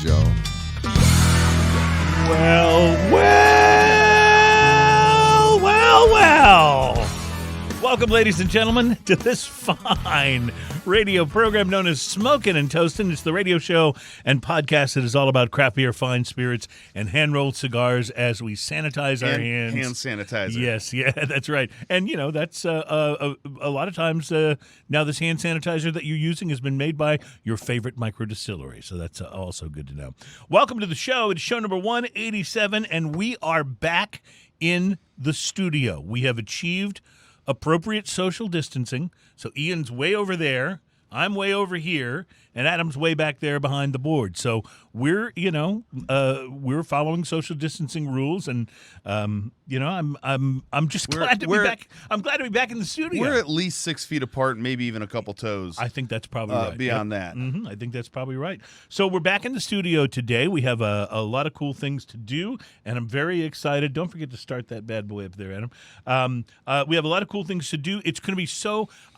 Prices, y'all. Well. Welcome, ladies and gentlemen, to this fine radio program known as Smokin' and Toastin'. It's the radio show and podcast that is all about craft beer, fine spirits, and hand-rolled cigars as we sanitize our hands. Hand sanitizer. Yes, yeah, that's right. And, you know, that's a lot of times now this hand sanitizer that you're using has been made by your favorite microdistillery. So that's also good to know. Welcome to the show. It's show number 187, and we are back in the studio. We have achieved appropriate social distancing. So Ian's way over there, I'm way over here, and Adam's way back there behind the board. So we're, we're following social distancing rules, and I'm just glad to be back. I'm glad to be back in the studio. We're at least 6 feet apart, maybe even a couple toes. I think that's probably right. Beyond that. Mm-hmm. I think that's probably right. So we're back in the studio today. We have a lot of cool things to do, and I'm very excited. Don't forget to start that bad boy up there, Adam. We have a lot of cool things to do. It's going to be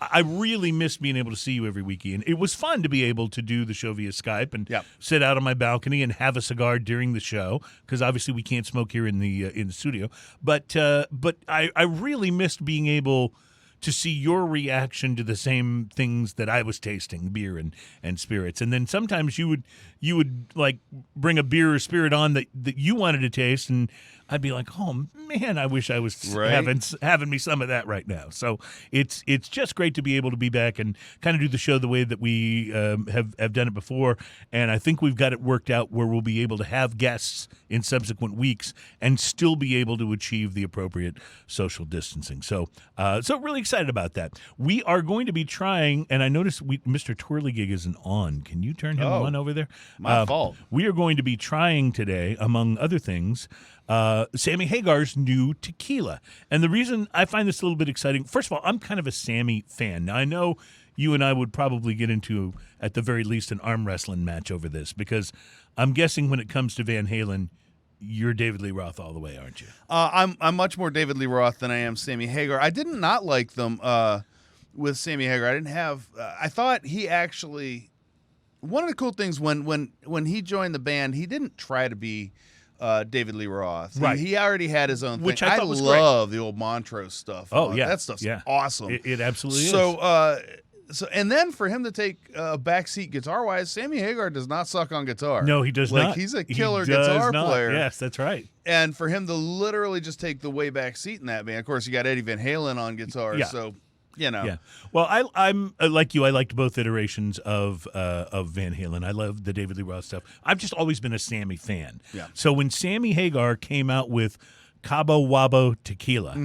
I really miss being able to see you every week, Ian. It was fun to be able to do the show via Skype and sit out on my balcony and have a cigar during the show, because obviously we can't smoke here in the studio. But I really missed being able to see your reaction to the same things that I was tasting, beer and spirits. And then sometimes you would like bring a beer or spirit on that you wanted to taste, and I'd be like, oh man, I wish I was having me some of that right now. So it's just great to be able to be back and kind of do the show the way that we have done it before. And I think we've got it worked out where we'll be able to have guests in subsequent weeks and still be able to achieve the appropriate social distancing. So really excited about that. We are going to be trying, and I noticed Mr. Twirlygig isn't on. Can you turn him on over there? My fault. We are going to be trying today, among other things, Sammy Hagar's new tequila. And the reason I find this a little bit exciting, first of all, I'm kind of a Sammy fan. Now, I know you and I would probably get into, at the very least, an arm wrestling match over this, because I'm guessing when it comes to Van Halen, you're David Lee Roth all the way, aren't you? I'm much more David Lee Roth than I am Sammy Hagar. I did not like them with Sammy Hagar. I didn't have. I thought he actually. One of the cool things when he joined the band, he didn't try to be David Lee Roth. Right. He already had his own thing. Which I thought was love the old Montrose stuff. Oh, yeah. That stuff's awesome. It absolutely is. So, and then for him to take a backseat guitar-wise, Sammy Hagar does not suck on guitar. No, he does not. He's a killer guitar player. Yes, that's right. And for him to literally just take the way back seat in that band, of course, you got Eddie Van Halen on guitar, so... Yeah. Well, I'm like you. I liked both iterations of Van Halen. I love the David Lee Roth stuff. I've just always been a Sammy fan. Yeah. So when Sammy Hagar came out with Cabo Wabo Tequila,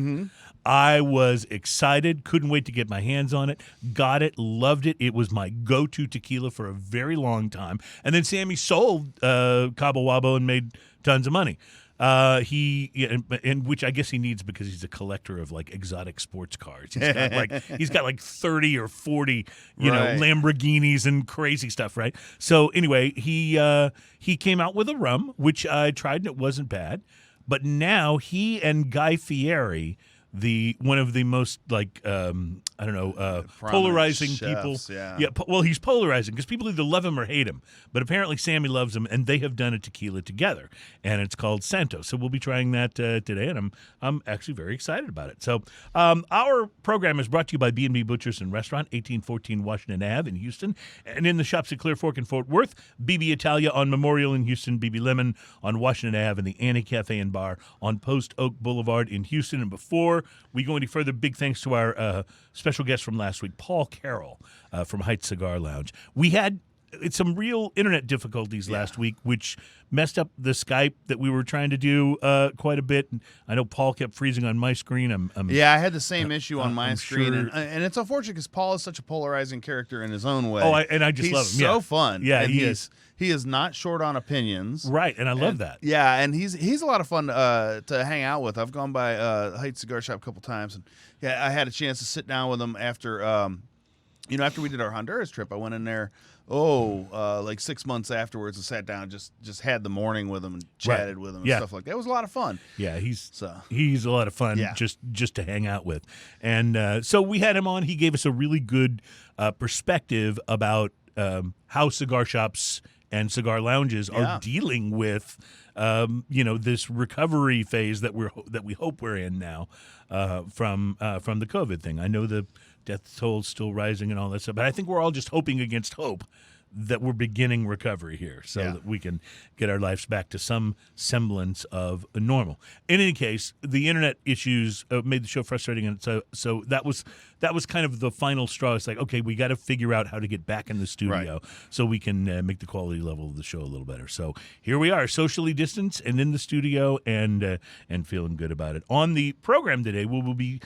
I was excited. Couldn't wait to get my hands on it. Got it. Loved it. It was my go-to tequila for a very long time. And then Sammy sold Cabo Wabo and made tons of money. Which I guess he needs because he's a collector of like exotic sports cars. He's got like 30 or 40, Lamborghinis and crazy stuff, right? So anyway, he came out with a rum, which I tried and it wasn't bad. But now he and Guy Fieri, one of the most polarizing chefs, people. Well, he's polarizing because people either love him or hate him. But apparently Sammy loves him, and they have done a tequila together, and it's called Santo. So we'll be trying that today, and I'm actually very excited about it. So our program is brought to you by B&B Butchers and Restaurant, 1814 Washington Ave in Houston, and in the shops at Clear Fork and Fort Worth, BB Italia on Memorial in Houston, BB Lemon on Washington Ave, and the Annie Cafe and Bar on Post Oak Boulevard in Houston. And before we go any further, big thanks to our special guest from last week, Paul Carroll from Heights Cigar Lounge. We had some real internet difficulties last week, which messed up the Skype that we were trying to do quite a bit. I know Paul kept freezing on my screen. I had the same issue on my screen, and it's unfortunate because Paul is such a polarizing character in his own way. I just love him. He's so fun. Yeah, and he is. He is not short on opinions. Right, and I love that. Yeah, and he's a lot of fun to hang out with. I've gone by Heights Cigar Shop a couple times, and I had a chance to sit down with him after after we did our Honduras trip. I went in there like 6 months afterwards and sat down, just had the morning with him and chatted with him and stuff like that. It was a lot of fun. Yeah, he's a lot of fun just to hang out with. And so we had him on. He gave us a really good perspective about how cigar shops and cigar lounges are dealing with, this recovery phase that we hope we're in now from the COVID thing. I know the death toll's still rising and all that stuff, but I think we're all just hoping against hope that we're beginning recovery here so that we can get our lives back to some semblance of normal. In any case, the internet issues made the show frustrating, and so that was kind of the final straw. It's like, okay, we got to figure out how to get back in the studio so we can make the quality level of the show a little better. So here we are, socially distanced and in the studio and feeling good about it. On the program today, we will be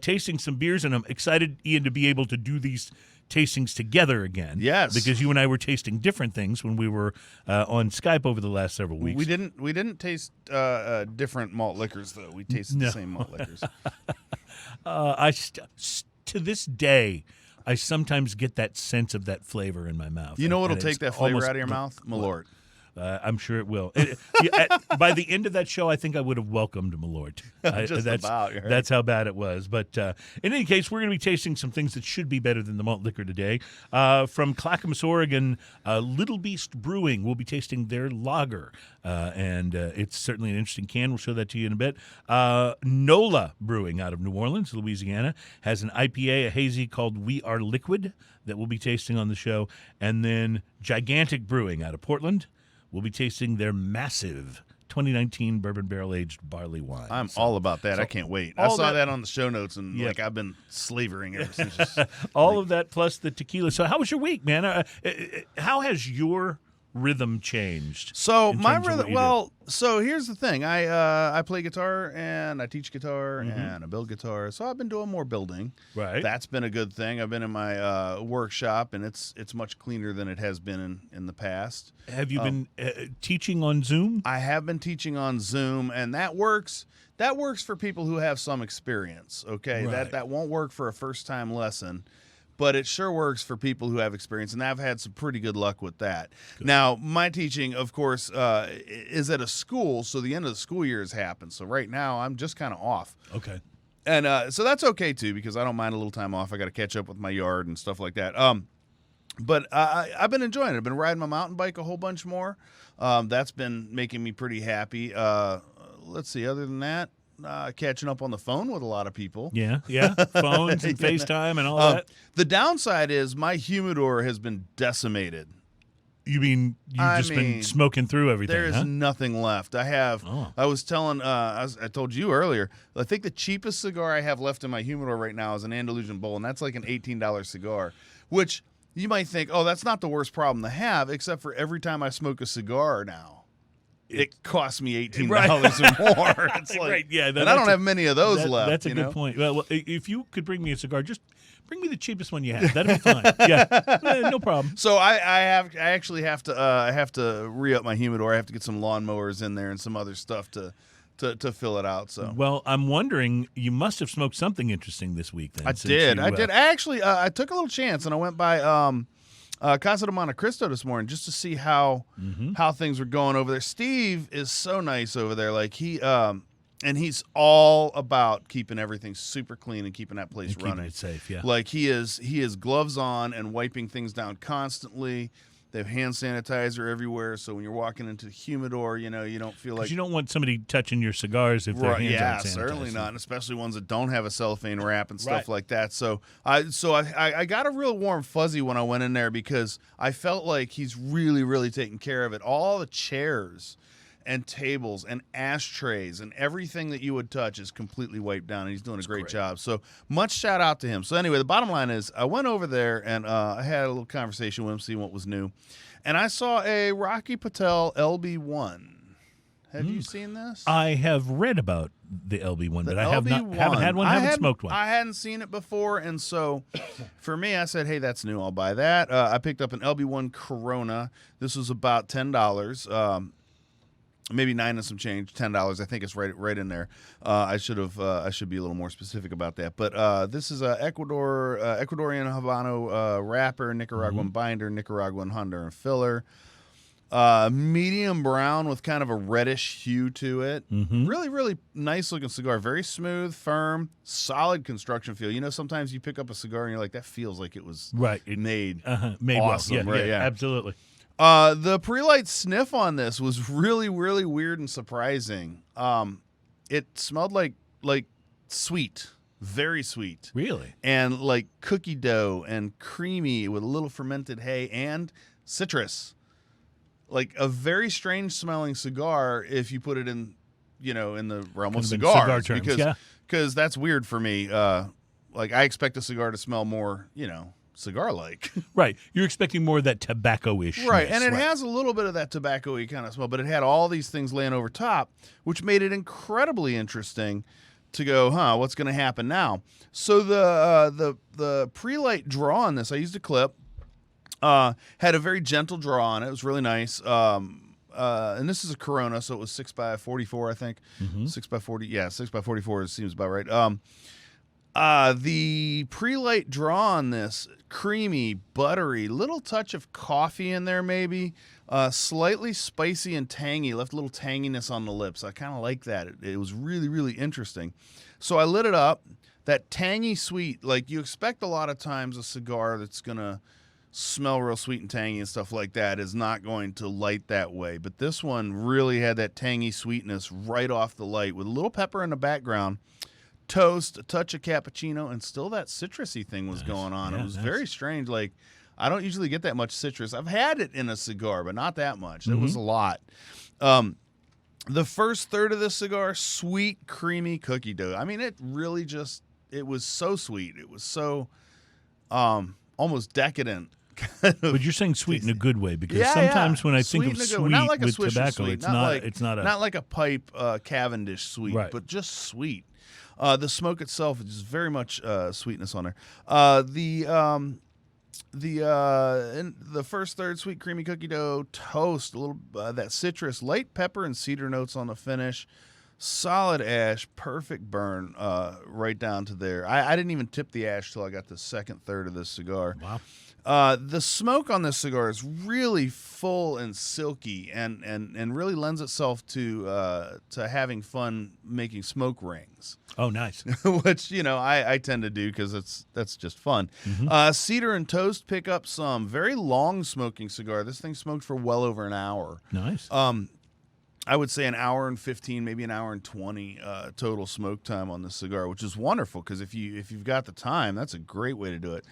tasting some beers, and I'm excited, Ian, to be able to do these tastings together again. Yes, because you and I were tasting different things when we were on Skype over the last several weeks. We didn't taste different malt liquors though. We tasted the same malt liquors. To this day, I sometimes get that sense of that flavor in my mouth. You know what'll take that flavor out of your mouth? Malort. I'm sure it will. By the end of that show, I think I would have welcomed Malort. That's how bad it was. But in any case, we're going to be tasting some things that should be better than the malt liquor today. From Clackamas, Oregon, Little Beast Brewing. We'll be tasting their lager, and it's certainly an interesting can. We'll show that to you in a bit. NOLA Brewing out of New Orleans, Louisiana, has an IPA, a hazy called We Are Liquid that we'll be tasting on the show. And then Gigantic Brewing out of Portland. We'll be tasting their massive 2019 bourbon barrel-aged barley wine. I'm all about that. I can't wait. I saw that on the show notes, and I've been slavering ever since. All of that plus the tequila. So how was your week, man? How has your rhythm changed? So my rhythm. Well, so here's the thing. I play guitar and I teach guitar and I build guitar. So I've been doing more building. Right. That's been a good thing. I've been in my workshop, and it's much cleaner than it has been in the past. Have you been teaching on Zoom? I have been teaching on Zoom, and that works. That works for people who have some experience. Okay, right. That won't work for a first-time lesson. But it sure works for people who have experience, and I've had some pretty good luck with that. Good. Now, my teaching, of course, is at a school, so the end of the school year has happened. So right now, I'm just kind of off. Okay. And so that's okay, too, because I don't mind a little time off. I got to catch up with my yard and stuff like that. But I've been enjoying it. I've been riding my mountain bike a whole bunch more. That's been making me pretty happy. Let's see, other than that, catching up on the phone with a lot of people. Yeah, phones and FaceTime and all that. The downside is my humidor has been decimated. You mean you've been smoking through everything? There is nothing left. I was telling, I told you earlier, I think the cheapest cigar I have left in my humidor right now is an Andalusian Bowl, and that's like an $18 cigar, which you might think, oh, that's not the worst problem to have, except for every time I smoke a cigar now, it costs me $18 or more. It's like, and I don't have many of those left. That's a good point. Well, if you could bring me a cigar, just bring me the cheapest one you have. That'd be fine. Yeah, no problem. So I actually have to re-up my humidor. I have to get some lawnmowers in there and some other stuff to fill it out. So I'm wondering, you must have smoked something interesting this week. Then I did. Actually, I took a little chance and I went by Casa de Monte Cristo this morning just to see how things were going over there. Steve is so nice over there. Like and he's all about keeping everything super clean and keeping that place running. Keeping it safe, yeah. Like he is gloves on and wiping things down constantly. They have hand sanitizer everywhere, so when you're walking into the humidor, you don't feel like... You don't want somebody touching your cigars if their hands aren't sanitized. Yeah, certainly not, and especially ones that don't have a cellophane wrap and stuff like that. So I got a real warm fuzzy when I went in there because I felt like he's really, really taking care of it. All the chairs and tables and ashtrays and everything that you would touch is completely wiped down, and he's doing a great job. So much shout out to him. So anyway, the bottom line is I went over there and I had a little conversation with him, seeing what was new, and I saw a Rocky Patel LB1. Have you seen this? I have read about the LB1, but I haven't had one, haven't smoked one. I hadn't seen it before, and so for me, I said, hey, that's new, I'll buy that. I picked up an LB1 Corona. This was about $10. Maybe $9 and some change, $10. I think it's right in there. I should be a little more specific about that. But this is a Ecuadorian Habano wrapper, Nicaraguan binder, Nicaraguan Honduran filler. Medium brown with kind of a reddish hue to it. Really, really nice looking cigar. Very smooth, firm, solid construction feel. Sometimes you pick up a cigar and you're like, that feels like it was made made awesome. Well. Yeah, absolutely. The pre-light sniff on this was really, really weird and surprising. It smelled like sweet, very sweet. Really? And like cookie dough and creamy with a little fermented hay and citrus. Like a very strange smelling cigar if you put it in, in the realm of cigars. Cigar terms, because that's weird for me. Like I expect a cigar to smell more, cigar-like. Right. You're expecting more of that tobacco-ish. Right, and it has a little bit of that tobacco-y kind of smell, but it had all these things laying over top, which made it incredibly interesting to go, what's going to happen now? So the pre-light draw on this, I used a clip, had a very gentle draw on it. It was really nice. And this is a Corona, so it was 6x44, I think. 6x40, 6x44 seems about right. The pre-light draw on this, creamy, buttery, little touch of coffee in there maybe, slightly spicy and tangy, left a little tanginess on the lips. I kind of like that. It was really, really interesting. So I lit it up. That tangy sweet, like you expect a lot of times a cigar that's going to smell real sweet and tangy and stuff like that is not going to light that way. But this one really had that tangy sweetness right off the light with a little pepper in the background. Toast, a touch of cappuccino, and still that citrusy thing was going on. Yeah, it was very strange. Like, I don't usually get that much citrus. I've had it in a cigar, but not that much. It was a lot. The first third of this cigar, sweet, creamy cookie dough. I mean, it really just, it was so sweet. It was so almost decadent. But you're saying sweet in a good way, because sometimes when I think of sweet not like with a tobacco, sweet. it's not like a pipe Cavendish sweet, right. but just sweet. The smoke itself is very much sweetness on there. In the first third, sweet creamy cookie dough, toast, a little that citrus, light pepper and cedar notes on the finish, solid ash, perfect burn right down to there. I didn't even tip the ash till I got the second third of this cigar. Wow. The smoke on this cigar is really full and silky, and really lends itself to having fun making smoke rings. Oh, nice. Which I tend to do because that's just fun. Cedar and toast pick up some very long smoking cigar. This thing smoked for well over an hour. Nice. I would say an hour and 15, maybe an hour and 20 total smoke time on this cigar, which is wonderful because if you've got the time, that's a great way to do it.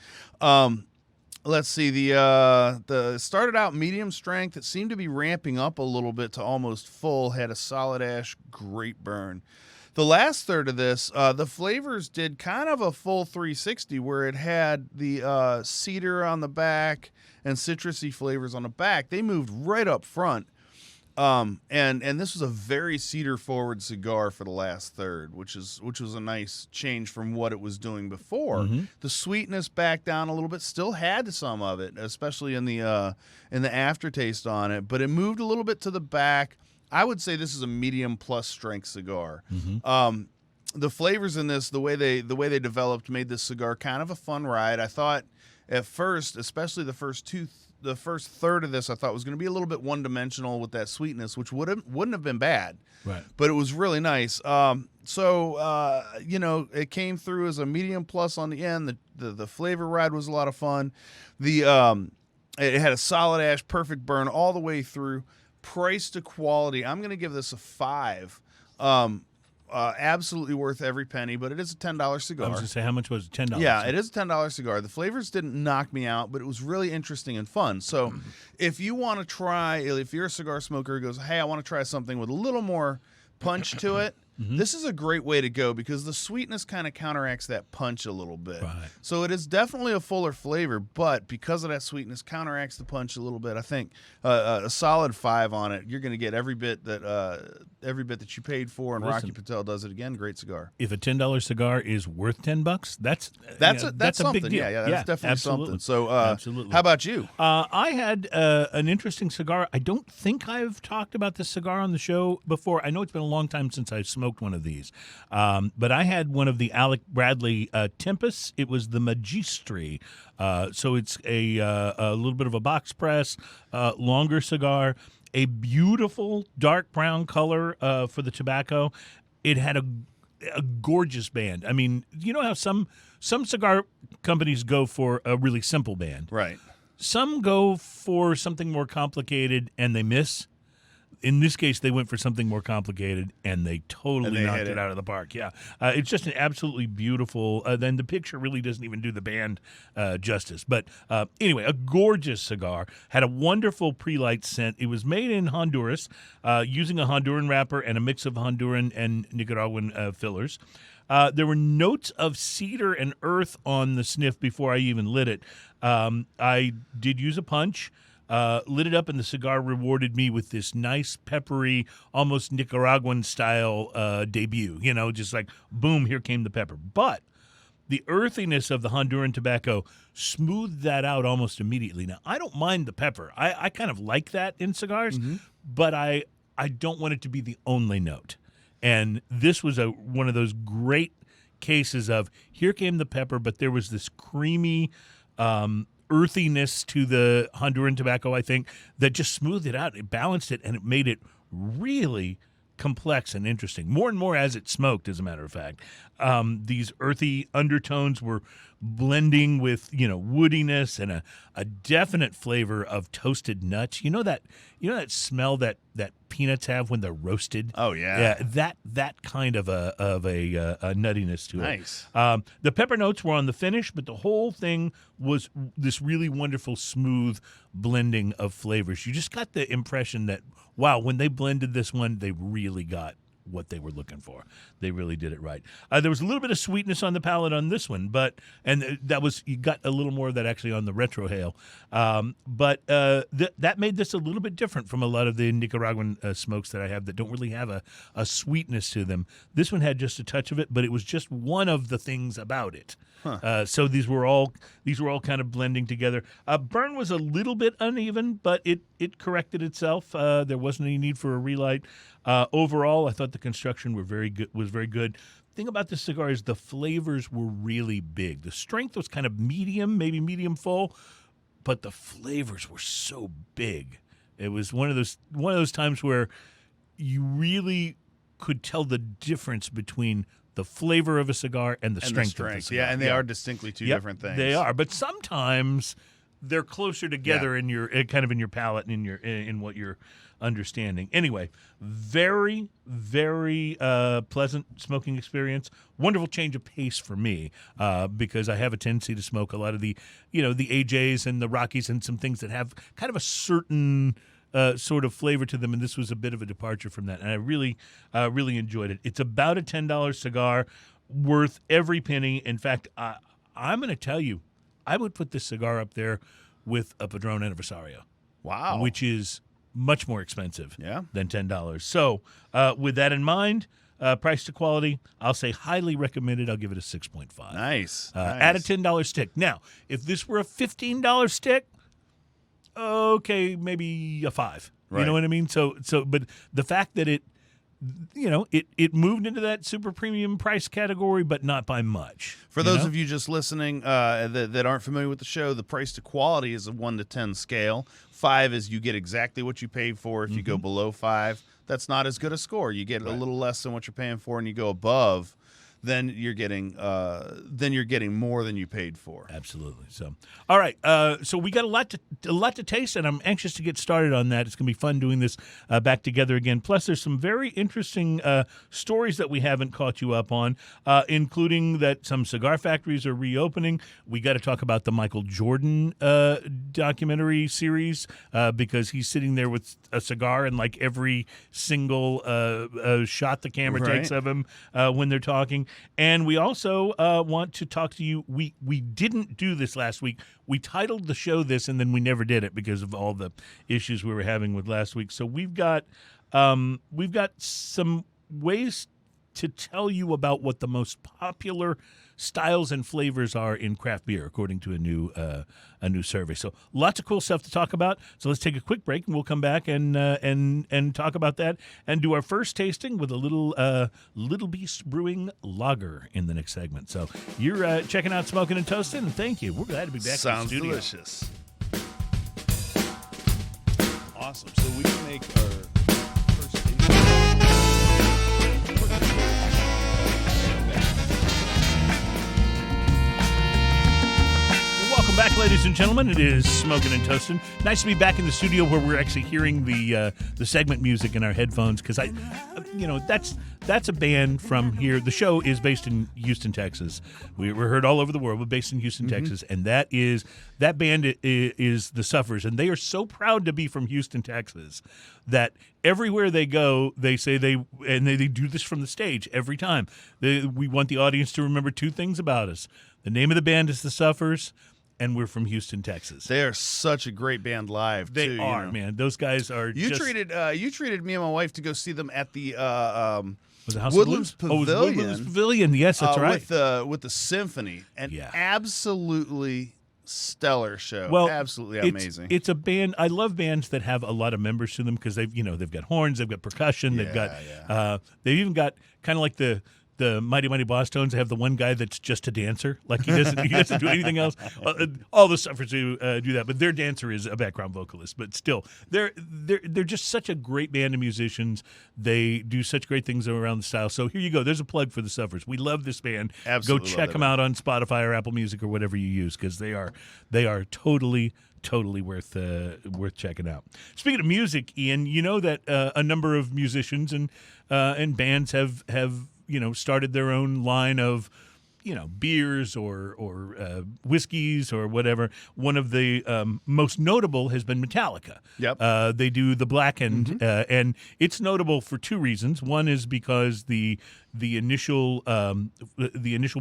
Let's see, the started out medium strength. It seemed to be ramping up a little bit to almost full. Had a solid ash, great burn. The last third of this, the flavors did kind of a full 360, where it had the cedar on the back and citrusy flavors on the back. They moved right up front. And this was a very cedar forward cigar for the last third, which was a nice change from what it was doing before. The sweetness backed down a little bit, still had some of it, especially in the aftertaste on it, but it moved a little bit to the back. I would say this is a medium plus strength cigar. The flavors in this, the way they developed, made this cigar kind of a fun ride. I thought at first, especially the first third of this, I thought was going to be a little bit one-dimensional with that sweetness, which wouldn't have been bad. Right. But it was really nice. It came through as a medium plus on the end. The flavor ride was a lot of fun. It had a solid ash, perfect burn all the way through. Price to quality, I'm going to give this a 5. Absolutely worth every penny, but it is a $10 cigar. I was going to say, how much was it? $10? Yeah, it is a $10 cigar. The flavors didn't knock me out, but it was really interesting and fun. So if you want to try, if you're a cigar smoker who goes, hey, I want to try something with a little more punch to it, this is a great way to go because the sweetness kind of counteracts that punch a little bit. Right. So it is definitely a fuller flavor, but because of that sweetness, counteracts the punch a little bit. I think a solid 5 on it. You're going to get every bit that you paid for, and Rocky Patel does it again. Great cigar. If a $10 cigar is worth $10, that's a big deal. Yeah, that's definitely absolutely. something. So, absolutely. How about you? I had an interesting cigar. I don't think I've talked about this cigar on the show before. I know it's been a long time since I smoked one of these, but I had one of the Alec Bradley Tempus. It was the Magistriv. So it's a little bit of a box press, longer cigar, a beautiful dark brown color for the tobacco. It had a gorgeous band. I mean, you know how some cigar companies go for a really simple band. Right. Some go for something more complicated and they miss. In this case, they went for something more complicated, and they totally knocked it out of the park. Yeah, it's just an absolutely beautiful. Then the picture really doesn't even do the band justice. But anyway, a gorgeous cigar. Had a wonderful pre-light scent. It was made in Honduras using a Honduran wrapper and a mix of Honduran and Nicaraguan fillers. There were notes of cedar and earth on the sniff before I even lit it. I did use a punch. Lit it up, and the cigar rewarded me with this nice, peppery, almost Nicaraguan-style debut. You know, just like, boom, here came the pepper. But the earthiness of the Honduran tobacco smoothed that out almost immediately. Now, I don't mind the pepper. I kind of like that in cigars, but I don't want it to be the only note. And this was one of those great cases of here came the pepper, but there was this creamy earthiness to the Honduran tobacco, I think, that just smoothed it out. It balanced it, and it made it really complex and interesting. More and more as it smoked, as a matter of fact. These earthy undertones were blending with, woodiness and a definite flavor of toasted nuts. You know that smell that peanuts have when they're roasted? Oh yeah. Yeah, that kind of a nuttiness to it. Nice. The pepper notes were on the finish, but the whole thing was this really wonderful, smooth blending of flavors. You just got the impression that, wow, when they blended this one, they really got what they were looking for. They really did it right. There was a little bit of sweetness on the palate on this one, you got a little more of that actually on the retrohale. That made this a little bit different from a lot of the Nicaraguan smokes that I have that don't really have a sweetness to them. This one had just a touch of it, but it was just one of the things about it. Huh. So these were all kind of blending together. Burn was a little bit uneven, but it corrected itself. There wasn't any need for a relight. Overall, I thought the construction was very good. The thing about this cigar is the flavors were really big. The strength was kind of medium, maybe medium full, but the flavors were so big. It was one of those times where you really could tell the difference between the flavor of a cigar and the strength of the cigar. Yeah, and they are distinctly two different things. They are, but sometimes they're closer together in your kind of in your palate and in what you're understanding. Anyway, very, very pleasant smoking experience. Wonderful change of pace for me because I have a tendency to smoke a lot of the AJs and the Rockies and some things that have kind of a certain sort of flavor to them, and this was a bit of a departure from that, and I really enjoyed it. It's about a $10 cigar, worth every penny. In fact, I'm going to tell you, I would put this cigar up there with a Padron Aniversario. Wow. Which is much more expensive than $10. So with that in mind, price to quality, I'll say highly recommended. I'll give it a 6.5. Nice. At a $10 stick. Now, if this were a $15 stick, okay, maybe a 5. Right. You know what I mean? So, but the fact that it moved into that super premium price category, but not by much. For those of you just listening that aren't familiar with the show, the price to quality is a 1 to 10 scale. 5 is you get exactly what you paid for. If you go below 5, that's not as good a score. You get a little less than what you're paying for, and you go above, then you're getting more than you paid for. Absolutely. So, all right. So we got a lot to taste, and I'm anxious to get started on that. It's going to be fun doing this back together again. Plus, there's some very interesting stories that we haven't caught you up on, including that some cigar factories are reopening. We got to talk about the Michael Jordan documentary series because he's sitting there with a cigar and like every single shot the camera takes of him when they're talking. And we also want to talk to you. We didn't do this last week. We titled the show this, and then we never did it because of all the issues we were having with last week. So we've got some ways to tell you about what the most popular styles and flavors are in craft beer, according to a new survey. So lots of cool stuff to talk about. So let's take a quick break, and we'll come back and talk about that and do our first tasting with a Little Beast Brewing lager in the next segment. So you're checking out Smoking and Toasting, and thank you. We're glad to be back in the studio. Sounds delicious. Awesome. So we can make our first tasting. back, ladies and gentlemen. It is Smoking and Toasting. Nice to be back in the studio where we're actually hearing the segment music in our headphones because that's a band from here. The show is based in Houston, Texas. We're heard all over the world, but based in Houston, Texas, and that band is the Suffers, and they are so proud to be from Houston, Texas, that everywhere they go, they say they do this from the stage every time. We want the audience to remember two things about us. The name of the band is The Suffers, and we're from Houston, Texas. They are such a great band live, They too. are, man. Those guys are You treated me and my wife to go see them at the was it House Woodlands of Blues? Pavilion. Oh, it was Woodlands Pavilion. Yes, that's right. With the symphony. An absolutely stellar show. Well, absolutely amazing. It's a band. I love bands that have a lot of members to them because they've got horns, they've got percussion, they've even got kind of like the Mighty Mighty Boss Tones. They have the one guy that's just a dancer, like he doesn't do anything else. All the Suffers do that, but their dancer is a background vocalist. But still, they're just such a great band of musicians. They do such great things around the style. So here you go. There's a plug for the Suffers. We love this band. Absolutely, go check them out on Spotify or Apple Music or whatever you use because they are totally worth checking out. Speaking of music, Ian, you know that a number of musicians and bands have started their own line of, beers or whiskeys or whatever. One of the most notable has been Metallica. Yep. They do the Blackened, and it's notable for two reasons. One is because the initial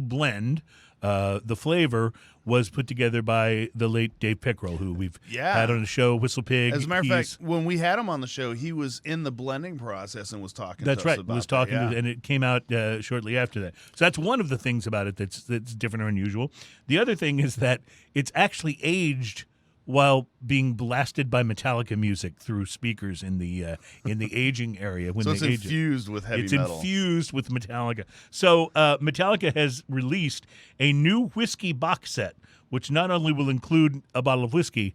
blend, the flavor, was put together by the late Dave Pickrell, who we've had on the show, Whistle Pig. As a matter of fact, when we had him on the show, he was in the blending process and was talking That's to us right. about Was talking that. and it came out shortly after that. So that's one of the things about it that's different or unusual. The other thing is that it's actually aged while being blasted by Metallica music through speakers in the aging area when So they it's age infused with heavy it's metal. infused with Metallica. So Metallica has released a new whiskey box set, which not only will include a bottle of whiskey,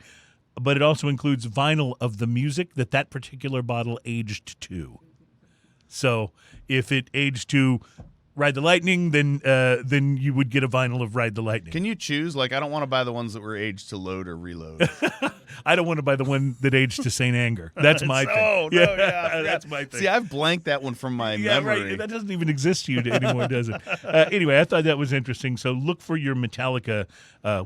but it also includes vinyl of the music that particular bottle aged to. So if it aged to Ride the Lightning, then you would get a vinyl of Ride the Lightning. Can you choose? Like, I don't want to buy the ones that were aged to load or reload. I don't want to buy the one that aged to St. Anger. That's my thing. Oh, no, yeah. That's my thing. See, I've blanked that one from my memory. Right. That doesn't even exist anymore, does it? Anyway, I thought that was interesting. So look for your Metallica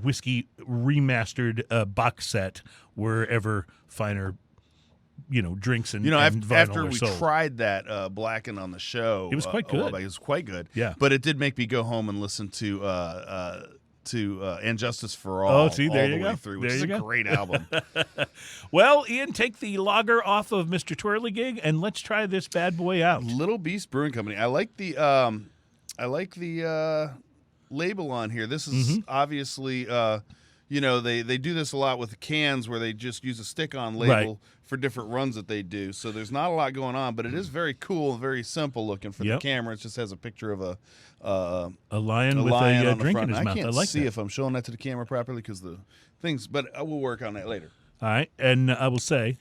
whiskey remastered box set wherever finer drinks and vinyl after are we sold. tried that Blackened on the show, It was quite good. It was quite good. Yeah. But it did make me go home and listen to And Justice for All. Oh, see, there all you the go. way through, There which is you a go. great album. Well, Ian, take the lager off of Mr. Twirlygig and let's try this bad boy out. Little Beast Brewing Company. I like the label on here. This is obviously they do this a lot with the cans where they just use a stick-on label for different runs that they do. So there's not a lot going on, but it is very cool, very simple looking for the camera. It just has a picture of a lion with lion a on the drink front. in his mouth. I can't like see that. if I'm showing that to the camera properly because the things, but we'll work on that later. All right, and I will say,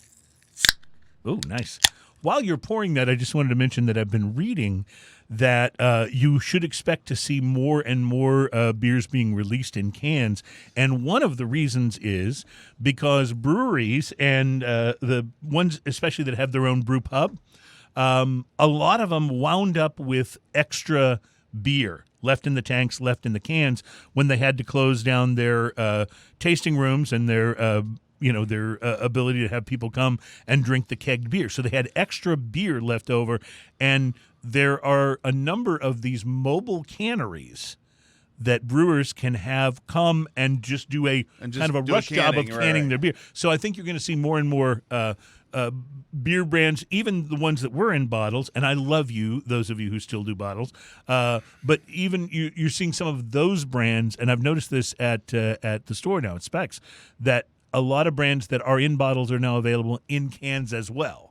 oh, nice. While you're pouring that, I just wanted to mention that I've been reading that you should expect to see more and more beers being released in cans. And one of the reasons is because breweries and the ones especially that have their own brew pub, a lot of them wound up with extra beer left in the tanks, left in the cans when they had to close down their tasting rooms and their ability to have people come and drink the kegged beer. So they had extra beer left over, and there are a number of these mobile canneries that brewers can have come and just do a kind of a rush job of canning their beer. So I think you're going to see more and more beer brands, even the ones that were in bottles, and I love you, those of you who still do bottles, but even you're seeing some of those brands, and I've noticed this at the store now at Specs, that a lot of brands that are in bottles are now available in cans as well.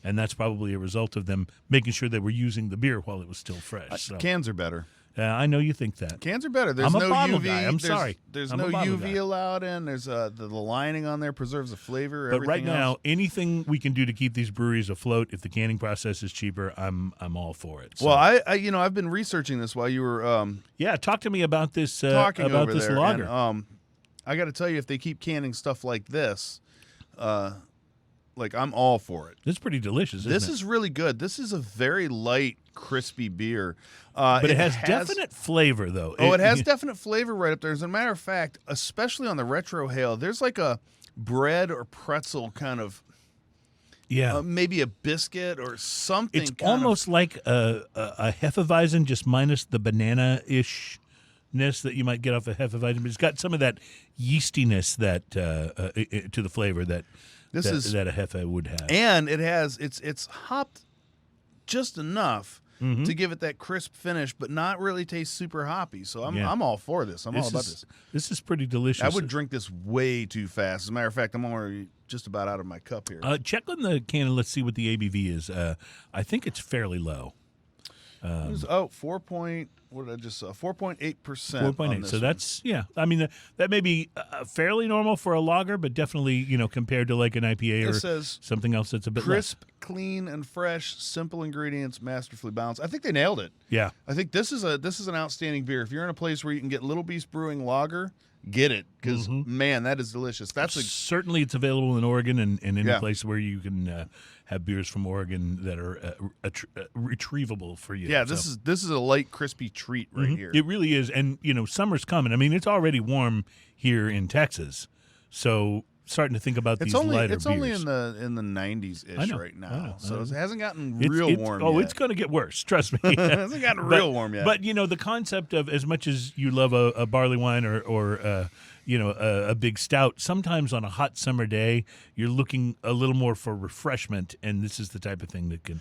And that's probably a result of them making sure they were using the beer while it was still fresh. So. Cans are better. I know you think that. Cans are better. There's I'm a no bottle UV. guy. I'm sorry. There's I'm no a bottle UV guy. allowed in. There's the lining on there preserves the flavor. But right everything now, else. anything we can do to keep these breweries afloat, if the canning process is cheaper, I'm all for it. So, Well, I've been researching this while you were talk to me about this talking about over this there. lager. And, I got to tell you, if they keep canning stuff like this, like I'm all for it. It's pretty delicious. Isn't This it? is really good. This is a very light, crispy beer. But it has definite flavor, though. Oh, it has definite flavor right up there. As a matter of fact, especially on the Retro Hail, there's like a bread or pretzel kind of, maybe a biscuit or something. It's almost like a Hefeweizen, just minus the banana-ishness that you might get off a Hefeweizen. But it's got some of that yeastiness that to the flavor that a Hefe would have. And it's hopped just enough to give it that crisp finish, but not really taste super hoppy. So I'm all for this. I'm all about this. This is pretty delicious. I would drink this way too fast. As a matter of fact, I'm already just about out of my cup here. Check on the can and let's see what the ABV is. I think it's fairly low. 4.8%. 4.8. So that's I mean that may be fairly normal for a lager, but definitely compared to like an IPA or something else that's a bit crisp, less. Clean, and fresh. Simple ingredients, masterfully balanced. I think they nailed it. Yeah, I think this is an outstanding beer. If you're in a place where you can get Little Beast Brewing lager, get it because man, that is delicious. Certainly it's available in Oregon and any place where you can have beers from Oregon that are retrievable for you. Yeah, this is a light, crispy treat right here. It really is, and summer's coming. I mean, it's already warm here in Texas, so starting to think about these lighter beers. It's only in the 90s ish right now, so it hasn't gotten real warm yet. Oh, it's going to get worse. Trust me. It hasn't gotten real warm yet. But the concept of, as much as you love a barley wine or a big stout, sometimes on a hot summer day you're looking a little more for refreshment, and this is the type of thing that can.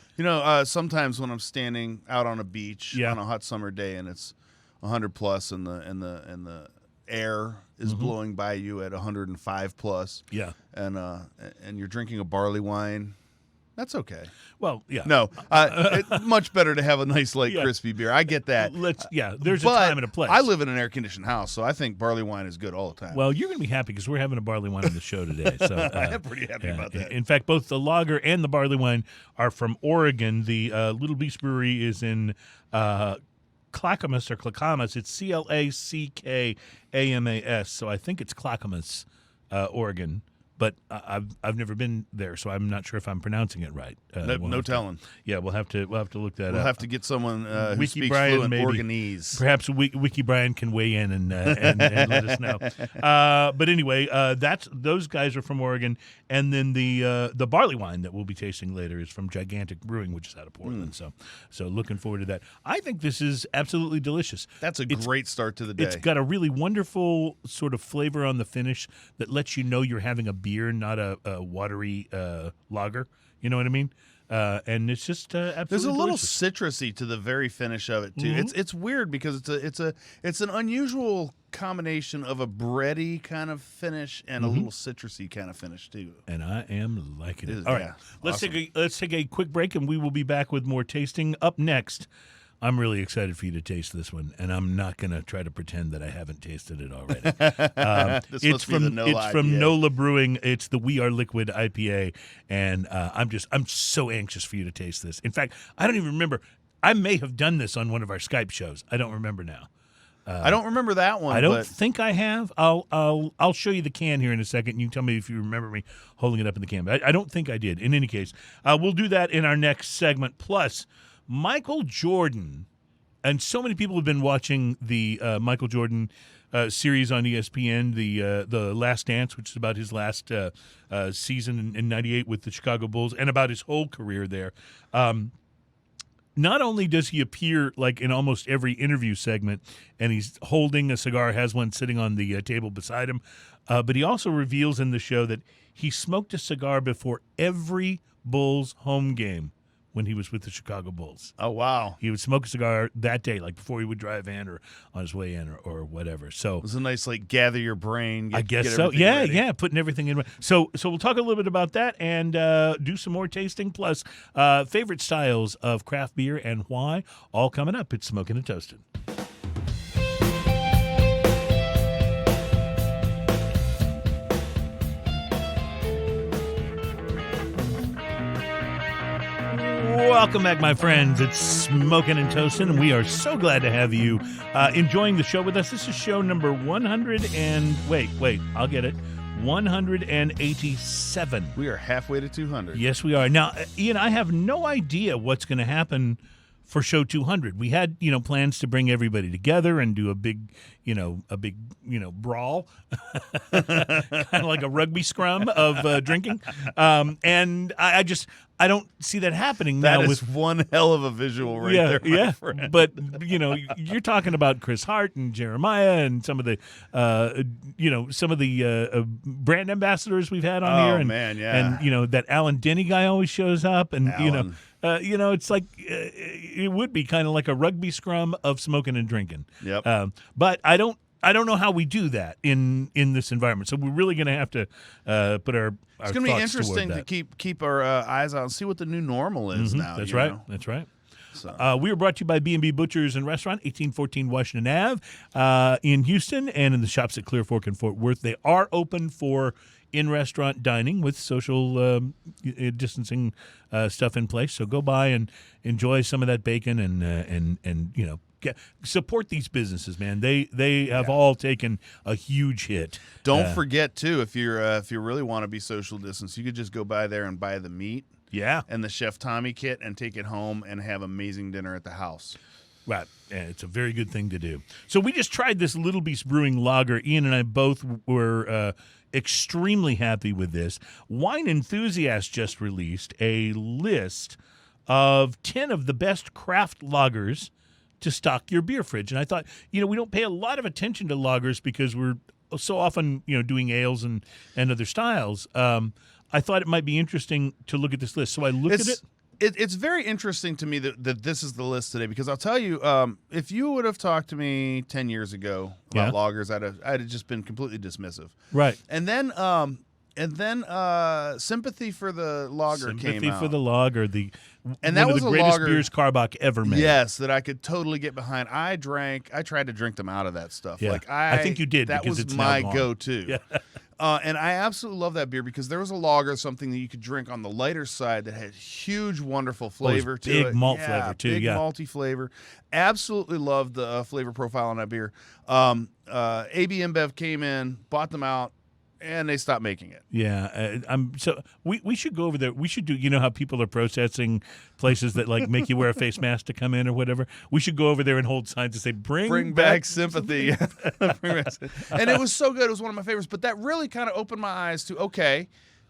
Sometimes when I'm standing out on a beach on a hot summer day and it's 100 plus and the air is blowing by you at 105 plus. Yeah. And you're drinking a barley wine. That's okay. Well, yeah. No, it's much better to have a nice, light, crispy beer. I get that. There's a time and a place. I live in an air-conditioned house, so I think barley wine is good all the time. Well, you're going to be happy because we're having a barley wine on the show today. So I am pretty happy about that. In fact, both the lager and the barley wine are from Oregon. The Little Beast Brewery is in Clackamas or Clackamas. It's Clackamas. So I think it's Clackamas, Oregon. But I've never been there, so I'm not sure if I'm pronouncing it right. No telling. We'll have to look that up. We'll have to get someone who Wiki speaks Brian, fluent maybe. Organese. Perhaps Wiki Brian can weigh in and let us know. But anyway, those guys are from Oregon, and then the barley wine that we'll be tasting later is from Gigantic Brewing, which is out of Portland. So looking forward to that. I think this is absolutely delicious. That's a great start to the day. It's got a really wonderful sort of flavor on the finish that lets you know you're having a beer, not a watery lager. You know what I mean? And it's just absolutely There's a little delicious. citrusy to the very finish of it too. It's weird because it's an unusual combination of a bready kind of finish and a little citrusy kind of finish too. And I am liking it. It is, All right, yeah, let's awesome. let's take a quick break, and we will be back with more tasting. Up next, I'm really excited for you to taste this one, and I'm not going to try to pretend that I haven't tasted it already. It's from NOLA Brewing. It's the We Are Liquid IPA, and I'm so anxious for you to taste this. In fact, I don't even remember. I may have done this on one of our Skype shows. I don't remember now. I don't remember that one. I don't think I have. I'll show you the can here in a second. You tell me if you remember me holding it up in the can. But I don't think I did. In any case, we'll do that in our next segment. Plus, Michael Jordan, and so many people have been watching the Michael Jordan series on ESPN, the Last Dance, which is about his last season in '98 with the Chicago Bulls, and about his whole career there. Not only does he appear like in almost every interview segment, and he's holding a cigar, has one sitting on the table beside him, but he also reveals in the show that he smoked a cigar before every Bulls home game when he was with the Chicago Bulls. Oh, wow. He would smoke a cigar that day, like before he would drive in or on his way in or whatever. So it was a nice, gather your brain. I guess so. Yeah, putting everything in. So we'll talk a little bit about that and do some more tasting, plus favorite styles of craft beer and why, all coming up. It's Smoking and Toasted. Welcome back, my friends. It's Smoking and Toasting, and we are so glad to have you enjoying the show with us. This is show number 100 and... Wait, I'll get it. 187. We are halfway to 200. Yes, we are. Now, Ian, I have no idea what's going to happen for show 200. We had, plans to bring everybody together and do a big brawl, kind of like a rugby scrum of drinking. And I don't see that happening now. That is one hell of a visual right there, my friend. But, you're talking about Chris Hart and Jeremiah and some of the, brand ambassadors we've had on here. And, man, yeah. And, that Alan Denny guy always shows up. And, Alan. It's like it would be kind of like a rugby scrum of smoking and drinking. Yep. But I don't know how we do that in this environment. So we're really going to have to put our it's going to be thoughts interesting toward to that. keep our eyes out and see what the new normal is now. That's you right. know? That's right. So. We are brought to you by B&B Butchers and Restaurant, 1814 Washington Ave in Houston, and in the shops at Clear Fork and Fort Worth. They are open for in-restaurant dining with social distancing stuff in place. So go by and enjoy some of that bacon and support these businesses, man. They have all taken a huge hit. Don't forget too, if you really want to be social distance, you could just go by there and buy the meat. Yeah. And the Chef Tommy kit and take it home and have amazing dinner at the house. Right. Yeah, it's a very good thing to do. So we just tried this Little Beast Brewing lager. Ian and I both were extremely happy with this. Wine Enthusiast just released a list of 10 of the best craft lagers to stock your beer fridge. And I thought, we don't pay a lot of attention to lagers because we're so often, doing ales and other styles. I thought it might be interesting to look at this list. So I looked at it. It's very interesting to me that this is the list today, because I'll tell you, if you would have talked to me 10 years ago about lagers, I'd have just been completely dismissive. Right. And then Sympathy for the Lager came out. Sympathy for the Lager, and that one was of the a greatest lager, beers Carbach ever made. Yes, that I could totally get behind. I tried to drink them out of that stuff. Yeah. Like I think you did. That because was it's my now gone. go-to. Yeah. And I absolutely love that beer because there was a lager, something that you could drink on the lighter side that had huge, wonderful flavor to it. Big malt flavor, too. Big malty flavor. Absolutely loved the flavor profile on that beer. AB InBev came in, bought them out, and they stopped making it. Yeah, so we should go over there. We should do. You know how people are protesting places that like make you wear a face mask to come in or whatever. We should go over there and hold signs that say "Bring back sympathy." And it was so good. It was one of my favorites. But that really kind of opened my eyes to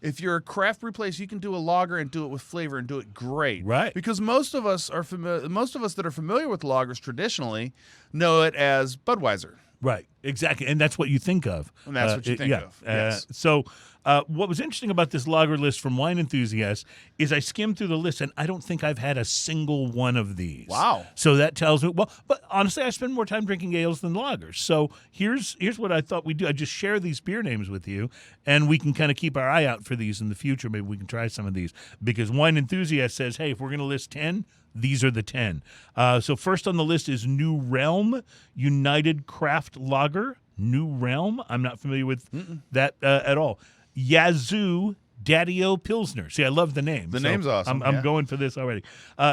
if you're a craft brew place, you can do a lager and do it with flavor and do it great. Right. Because most of us that are familiar with lagers traditionally know it as Budweiser. Right, exactly, and that's what you think of. And that's what you think of. Yes. So what was interesting about this lager list from Wine Enthusiast is I skimmed through the list, and I don't think I've had a single one of these. Wow. So that tells me, but honestly, I spend more time drinking ales than lagers. So here's what I thought we'd do. I just share these beer names with you, and we can kind of keep our eye out for these in the future. Maybe we can try some of these. Because Wine Enthusiast says, hey, if we're going to list 10, these are the 10. So first on the list is New Realm United Craft Lager. New Realm. I'm not familiar with that at all. Yazoo Daddy-O Pilsner. See, I love the name. The name's awesome. I'm going for this already.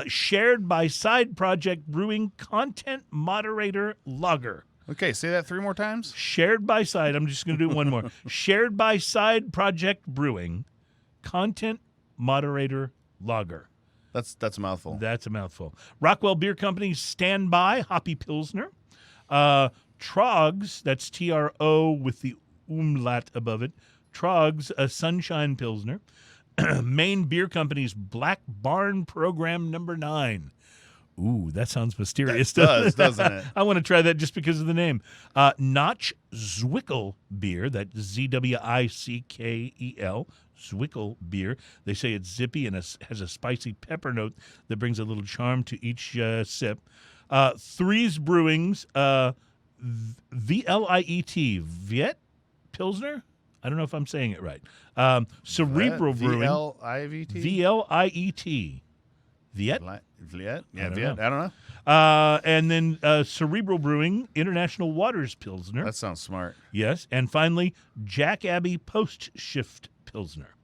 Shared by Side Project Brewing Content Moderator Lager. Okay, say that 3 more times. Shared by Side. I'm just going to do one more. Shared by Side Project Brewing Content Moderator Lager. That's a mouthful. That's a mouthful. Rockwell Beer Company Standby Hoppy Pilsner. Trogs, that's T-R-O with the umlaut above it. Trogs, a Sunshine Pilsner. Maine Beer Company's Black Barn Program number 9. Ooh, that sounds mysterious. That does, doesn't it? I want to try that just because of the name. Notch Zwickel Beer, that's Z-W-I-C-K-E-L, Zwickel Beer. They say it's zippy and has a spicy pepper note that brings a little charm to each sip. Threes Brewing's V-L-I-E-T, Viet Pilsner? I don't know if I'm saying it right. Cerebral Brewing. V-L-I-V-T? V-L-I-E-T. Viet? Viet? Yeah, I don't Viet. know. I don't know. And then Cerebral Brewing, International Waters Pilsner. That sounds smart. Yes. And finally, Jack Abbey Post Shift Pilsner.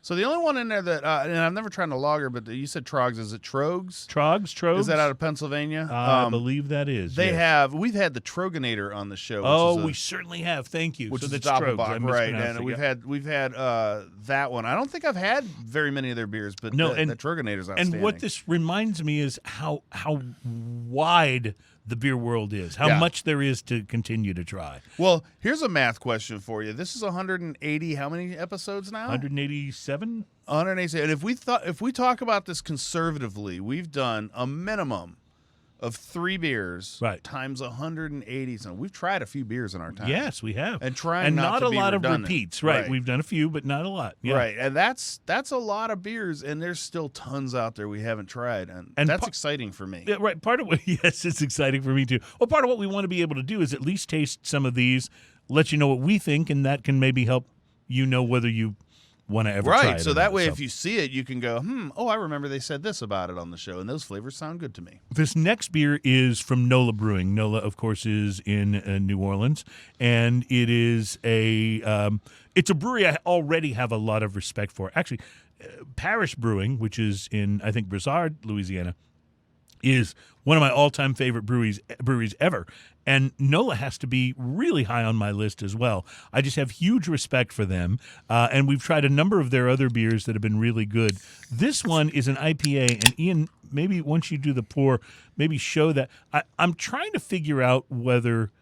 So the only one in there that, and I've never tried a lager, but you said Trogs. Is it Trogs? Trogs. Is that out of Pennsylvania? I believe that is. They yes. have. We've had the Troganator on the show. Oh, we certainly have. Thank you. Which so is that's Doppelbock, Trogs. right? And we've had that one. I don't think I've had very many of their beers, but no, the Troganator's outstanding. And what this reminds me is how wide the beer world is, how much there is to continue to try. Well, here's a math question for you. This is 180. How many episodes now? 187. 187. And if we talk about this conservatively, we've done a minimum of 3 beers times 180. So we've tried a few beers in our time. Yes, we have. And trying not to a be lot redundant. of repeats. Right. We've done a few, but not a lot. Yeah. Right. And that's a lot of beers, and there's still tons out there we haven't tried. And that's exciting for me. Yeah, right. Part of what, yes, it's exciting for me too. Well, part of what we want to be able to do is at least taste some of these, let you know what we think, and that can maybe help you know whether you want to ever try it. Right, so that way if you see it, you can go, I remember they said this about it on the show, and those flavors sound good to me. This next beer is from NOLA Brewing. NOLA, of course, is in New Orleans, and it is it's a brewery I already have a lot of respect for. Actually, Parish Brewing, which is in, I think, Broussard, Louisiana, is one of my all-time favorite breweries ever. And NOLA has to be really high on my list as well. I just have huge respect for them. And we've tried a number of their other beers that have been really good. This one is an IPA. And Ian, maybe once you do the pour, maybe show that. I'm trying to figure out whether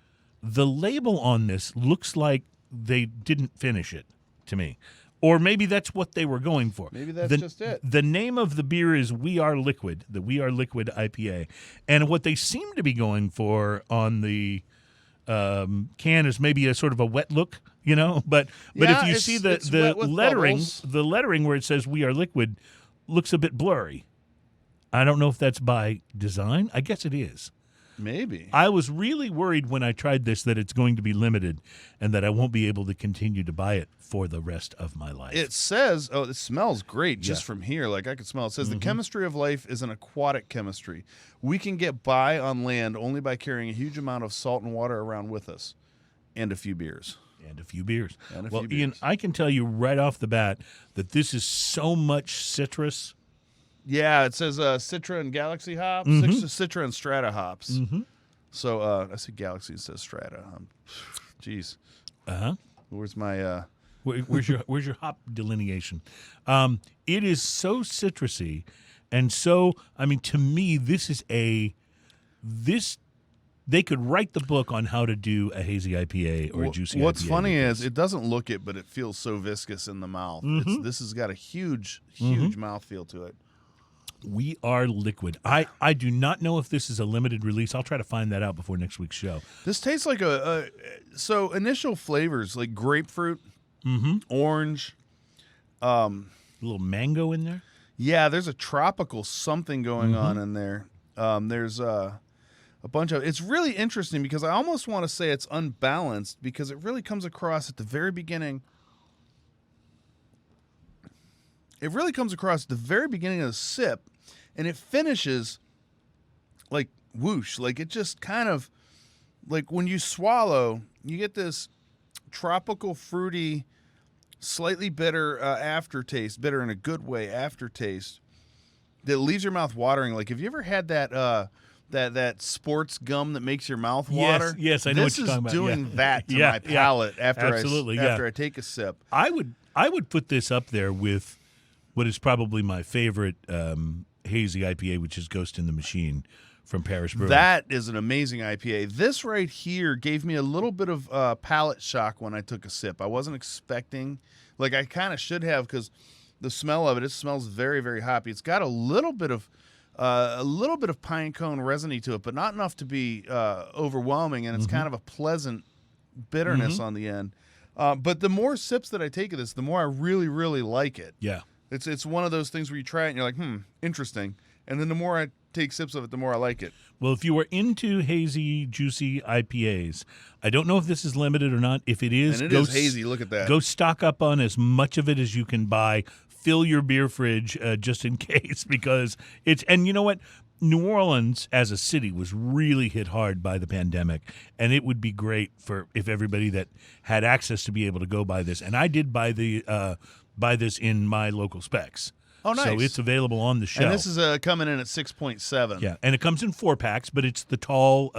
the label on this looks like they didn't finish it to me. Or maybe that's what they were going for. Maybe that's just it. The name of the beer is We Are Liquid, the We Are Liquid IPA. And what they seem to be going for on the can is maybe a sort of a wet look, you know? But if you see the lettering, bubbles. the lettering where it says We Are Liquid looks a bit blurry. I don't know if that's by design. I guess it is. Maybe. I was really worried when I tried this that it's going to be limited and that I won't be able to continue to buy it for the rest of my life. It says, it smells great just from here. Like I could smell it. It says, the chemistry of life is an aquatic chemistry. We can get by on land only by carrying a huge amount of salt and water around with us and a few beers. Well, Ian, I can tell you right off the bat that this is so much citrus. Yeah, it says Citra and Galaxy hops, Citra and Strata hops. So I see Galaxy, it says Strata. Jeez. Where's my? Where's your hop delineation? It is so citrusy, and so to me, this is they could write the book on how to do a hazy IPA or a juicy IPA. What's funny is it doesn't look it, but it feels so viscous in the mouth. This has got a huge mouthfeel to it. We Are Liquid. I do not know if this is a limited release. I'll try to find that out before next week's show. This tastes like so initial flavors like grapefruit, orange, a little mango in there. Yeah, there's a tropical something going on in there. There's a bunch of. It's really interesting because I almost want to say it's unbalanced because it really comes across at the very beginning. It really comes across at the very beginning of the sip, and it finishes like whoosh. Like it just kind of, like when you swallow, you get this tropical, fruity, slightly bitter aftertaste, bitter in a good way aftertaste, that leaves your mouth watering. Like, have you ever had that that sports gum that makes your mouth water? Yes, I know what you're talking about. This is doing that to my palate after I take a sip. I would put this up there with what is probably my favorite hazy IPA, which is Ghost in the Machine from Parish Brewing. That is an amazing IPA. This right here gave me a little bit of palate shock when I took a sip. I wasn't expecting, like I kind of should have, because the smell of it smells very, very hoppy. It's got a little bit of pine cone resiny to it, but not enough to be overwhelming, and it's kind of a pleasant bitterness on the end. But the more sips that I take of this, the more I really, really like it. Yeah. It's one of those things where you try it and you're like, interesting. And then the more I take sips of it, the more I like it. Well, if you are into hazy, juicy IPAs, I don't know if this is limited or not. If it is, and it is hazy. Look at that. Go stock up on as much of it as you can buy. Fill your beer fridge just in case, because it's. And you know what? New Orleans as a city was really hit hard by the pandemic, and it would be great if everybody that had access to be able to go buy this. And I did buy the buy this in my local specs. Oh, nice. So it's available on the shelf. And this is coming in at 6.7. Yeah, and it comes in 4-packs, but it's the tall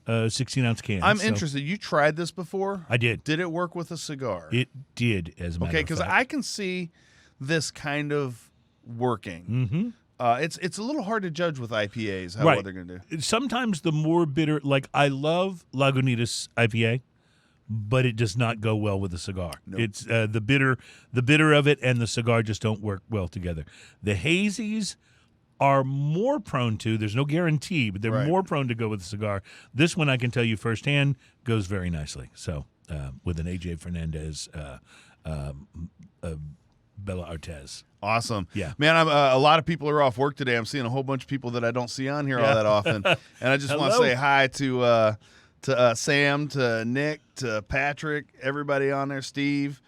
16-ounce can. I'm interested. You tried this before? I did. Did it work with a cigar? It did, as a matter of fact. Okay, because I can see this kind of working. Mm-hmm. It's a little hard to judge with IPAs how Right. what they're going to do. Sometimes the more bitter, like I love Lagunitas IPA, but it does not go well with a cigar. Nope. It's the bitter of it and the cigar just don't work well together. The hazies are more prone to, there's no guarantee, but they're Right. more prone to go with a cigar. This one, I can tell you firsthand, goes very nicely. So with an AJ Fernandez Bella Artez. Awesome. Yeah. Man, a lot of people are off work today. I'm seeing a whole bunch of people that I don't see on here all that often. And I just want to Hello. say hi to Sam, to Nick, to Patrick, everybody on there, Steve.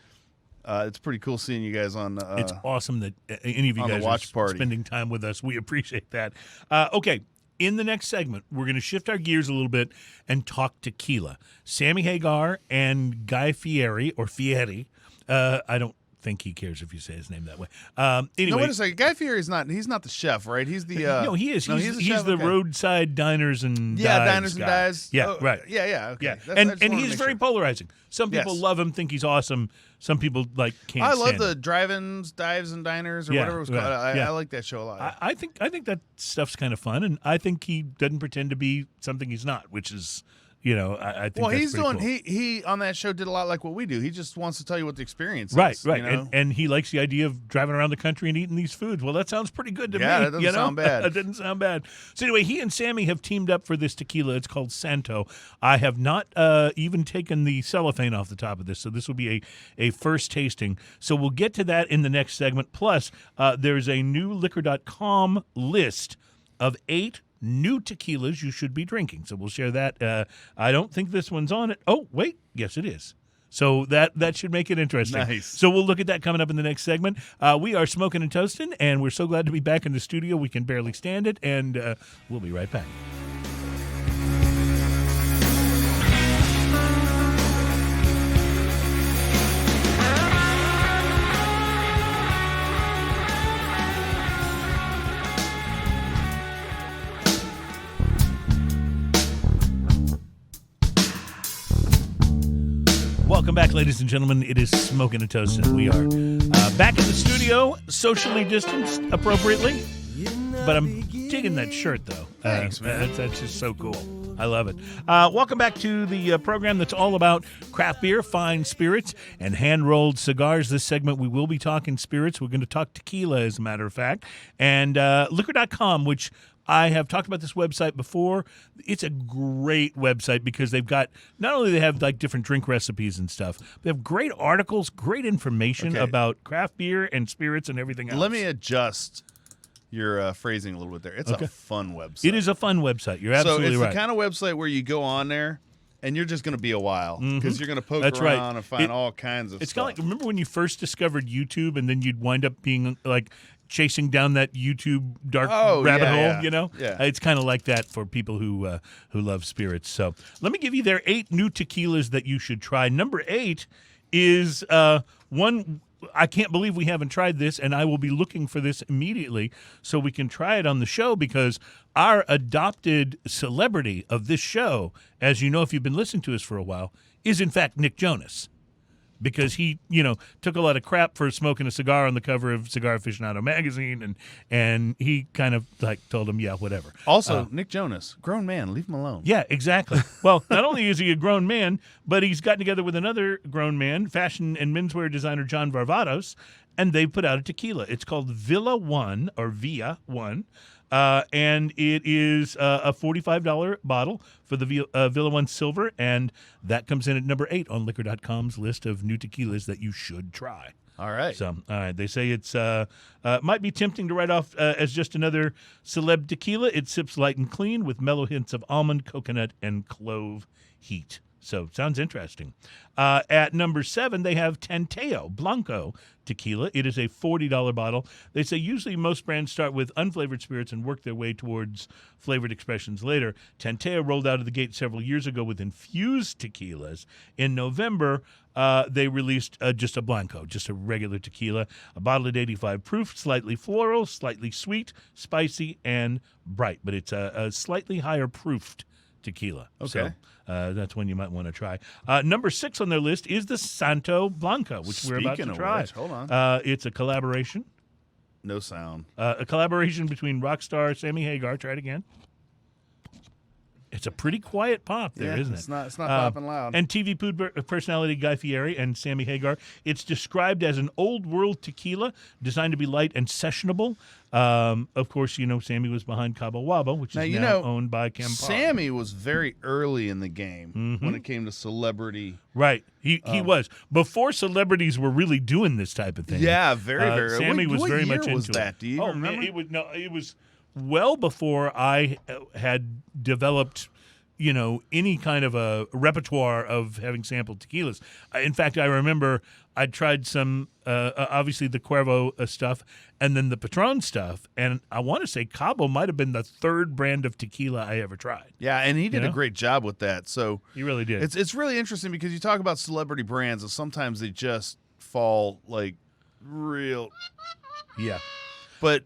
It's pretty cool seeing you guys on It's awesome that any of you on the guys watch are party. spending time with us. We appreciate that. Okay, in the next segment, we're going to shift our gears a little bit and talk tequila. Sammy Hagar and Guy Fieri, or Fieri. I don't think he cares if you say his name that way. Anyway, No, wait a second. Guy Fieri's he's not the chef, right? He's the no, he is. He's chef? the Okay. roadside diners and diners and guy. dives. Yeah, Oh, right. Yeah. Okay. Yeah, That's- I and just wanted to he's make very sure. polarizing. Some people Yes. love him, think he's awesome. Some people can't. I love stand the him. drive-ins, dives, and diners, or Yeah, whatever it was called. right, yeah. I like that show a lot. I think that stuff's kind of fun, and I think he doesn't pretend to be something he's not, which is, I think. Well, that's he's pretty doing cool. he on that show did a lot like what we do. He just wants to tell you what the experience Right, is. right, You know? and he likes the idea of driving around the country and eating these foods. Well, that sounds pretty good to me. Yeah, that doesn't sound bad. That doesn't sound bad. So anyway, he and Sammy have teamed up for this tequila. It's called Santo. I have not even taken the cellophane off the top of this, so this will be a first tasting. So we'll get to that in the next segment. Plus, there's a new liquor.com list of 8 new tequilas you should be drinking. So we'll share that. I don't think this one's on it. Oh, wait. Yes, it is. So that should make it interesting. Nice. So we'll look at that coming up in the next segment. We are Smoking and Toasting, and we're so glad to be back in the studio. We can barely stand it, and we'll be right back. Welcome back, ladies and gentlemen. It is Smoking and Toasting. We are back in the studio, socially distanced appropriately. But I'm digging that shirt, though. Thanks, man. That's just so cool. I love it. Welcome back to the program that's all about craft beer, fine spirits, and hand-rolled cigars. This segment, we will be talking spirits. We're going to talk tequila, as a matter of fact. And liquor.com, which I have talked about this website before. It's a great website because they've got, not only they have like different drink recipes and stuff, they have great articles, great information Okay. about craft beer and spirits and everything else. Let me adjust your phrasing a little bit there. It's Okay. a fun website. It is a fun website. You're So absolutely it's right. the kind of website where you go on there and you're just going to be a while because you're going to poke That's around right. and find all kinds of It's stuff. kind of like, remember when you first discovered YouTube and then you'd wind up being like chasing down that YouTube dark rabbit hole, yeah. you know? Yeah. It's kind of like that for people who love spirits. So let me give you their 8 new tequilas that you should try. Number 8 is one. I can't believe we haven't tried this, and I will be looking for this immediately so we can try it on the show because our adopted celebrity of this show, as you know if you've been listening to us for a while, is in fact Nick Jonas. Because he, took a lot of crap for smoking a cigar on the cover of Cigar Aficionado magazine, and he kind of like told him, yeah, whatever. Also, Nick Jonas, grown man, leave him alone. Yeah, exactly. Well, not only is he a grown man, but he's gotten together with another grown man, fashion and menswear designer John Varvatos, and they put out a tequila. It's called Villa One, or Via One. And it is a $45 bottle for the Villa One Silver, and that comes in at number 8 on Liquor.com's list of new tequilas that you should try. All right. So, all right, they say it's might be tempting to write off as just another celeb tequila. It sips light and clean with mellow hints of almond, coconut, and clove heat. So sounds interesting. At number 7, they have Tanteo Blanco tequila. It is a $40 bottle. They say usually most brands start with unflavored spirits and work their way towards flavored expressions later. Tanteo rolled out of the gate several years ago with infused tequilas. In November, they released just a Blanco, just a regular tequila, a bottle at 85 proof, slightly floral, slightly sweet, spicy, and bright. But it's a slightly higher proofed tequila. Okay. So that's one you might want to try. Number 6 on their list is the Santo Blanco, which we're about to Speaking of try. which, hold on. It's a collaboration. No sound. A collaboration between rock star Sammy Hagar. Try it again. It's a pretty quiet pop there, isn't it? It's not popping loud. And TV personality Guy Fieri and Sammy Hagar. It's described as an old world tequila designed to be light and sessionable. Of course, Sammy was behind Cabo Wabo, which is now owned by Campari. Sammy was very early in the game when it came to celebrity. Right. He was. Before celebrities were really doing this type of thing. Yeah, very, very. Sammy was very much into was that? it. Do you remember? It was well before I had developed, any kind of a repertoire of having sampled tequilas. In fact, I remember I tried some, obviously the Cuervo stuff, and then the Patron stuff, and I want to say Cabo might have been the 3rd brand of tequila I ever tried. Yeah, and he did a great job with that. So he really did. It's really interesting because you talk about celebrity brands, and sometimes they just fall like real. Yeah. But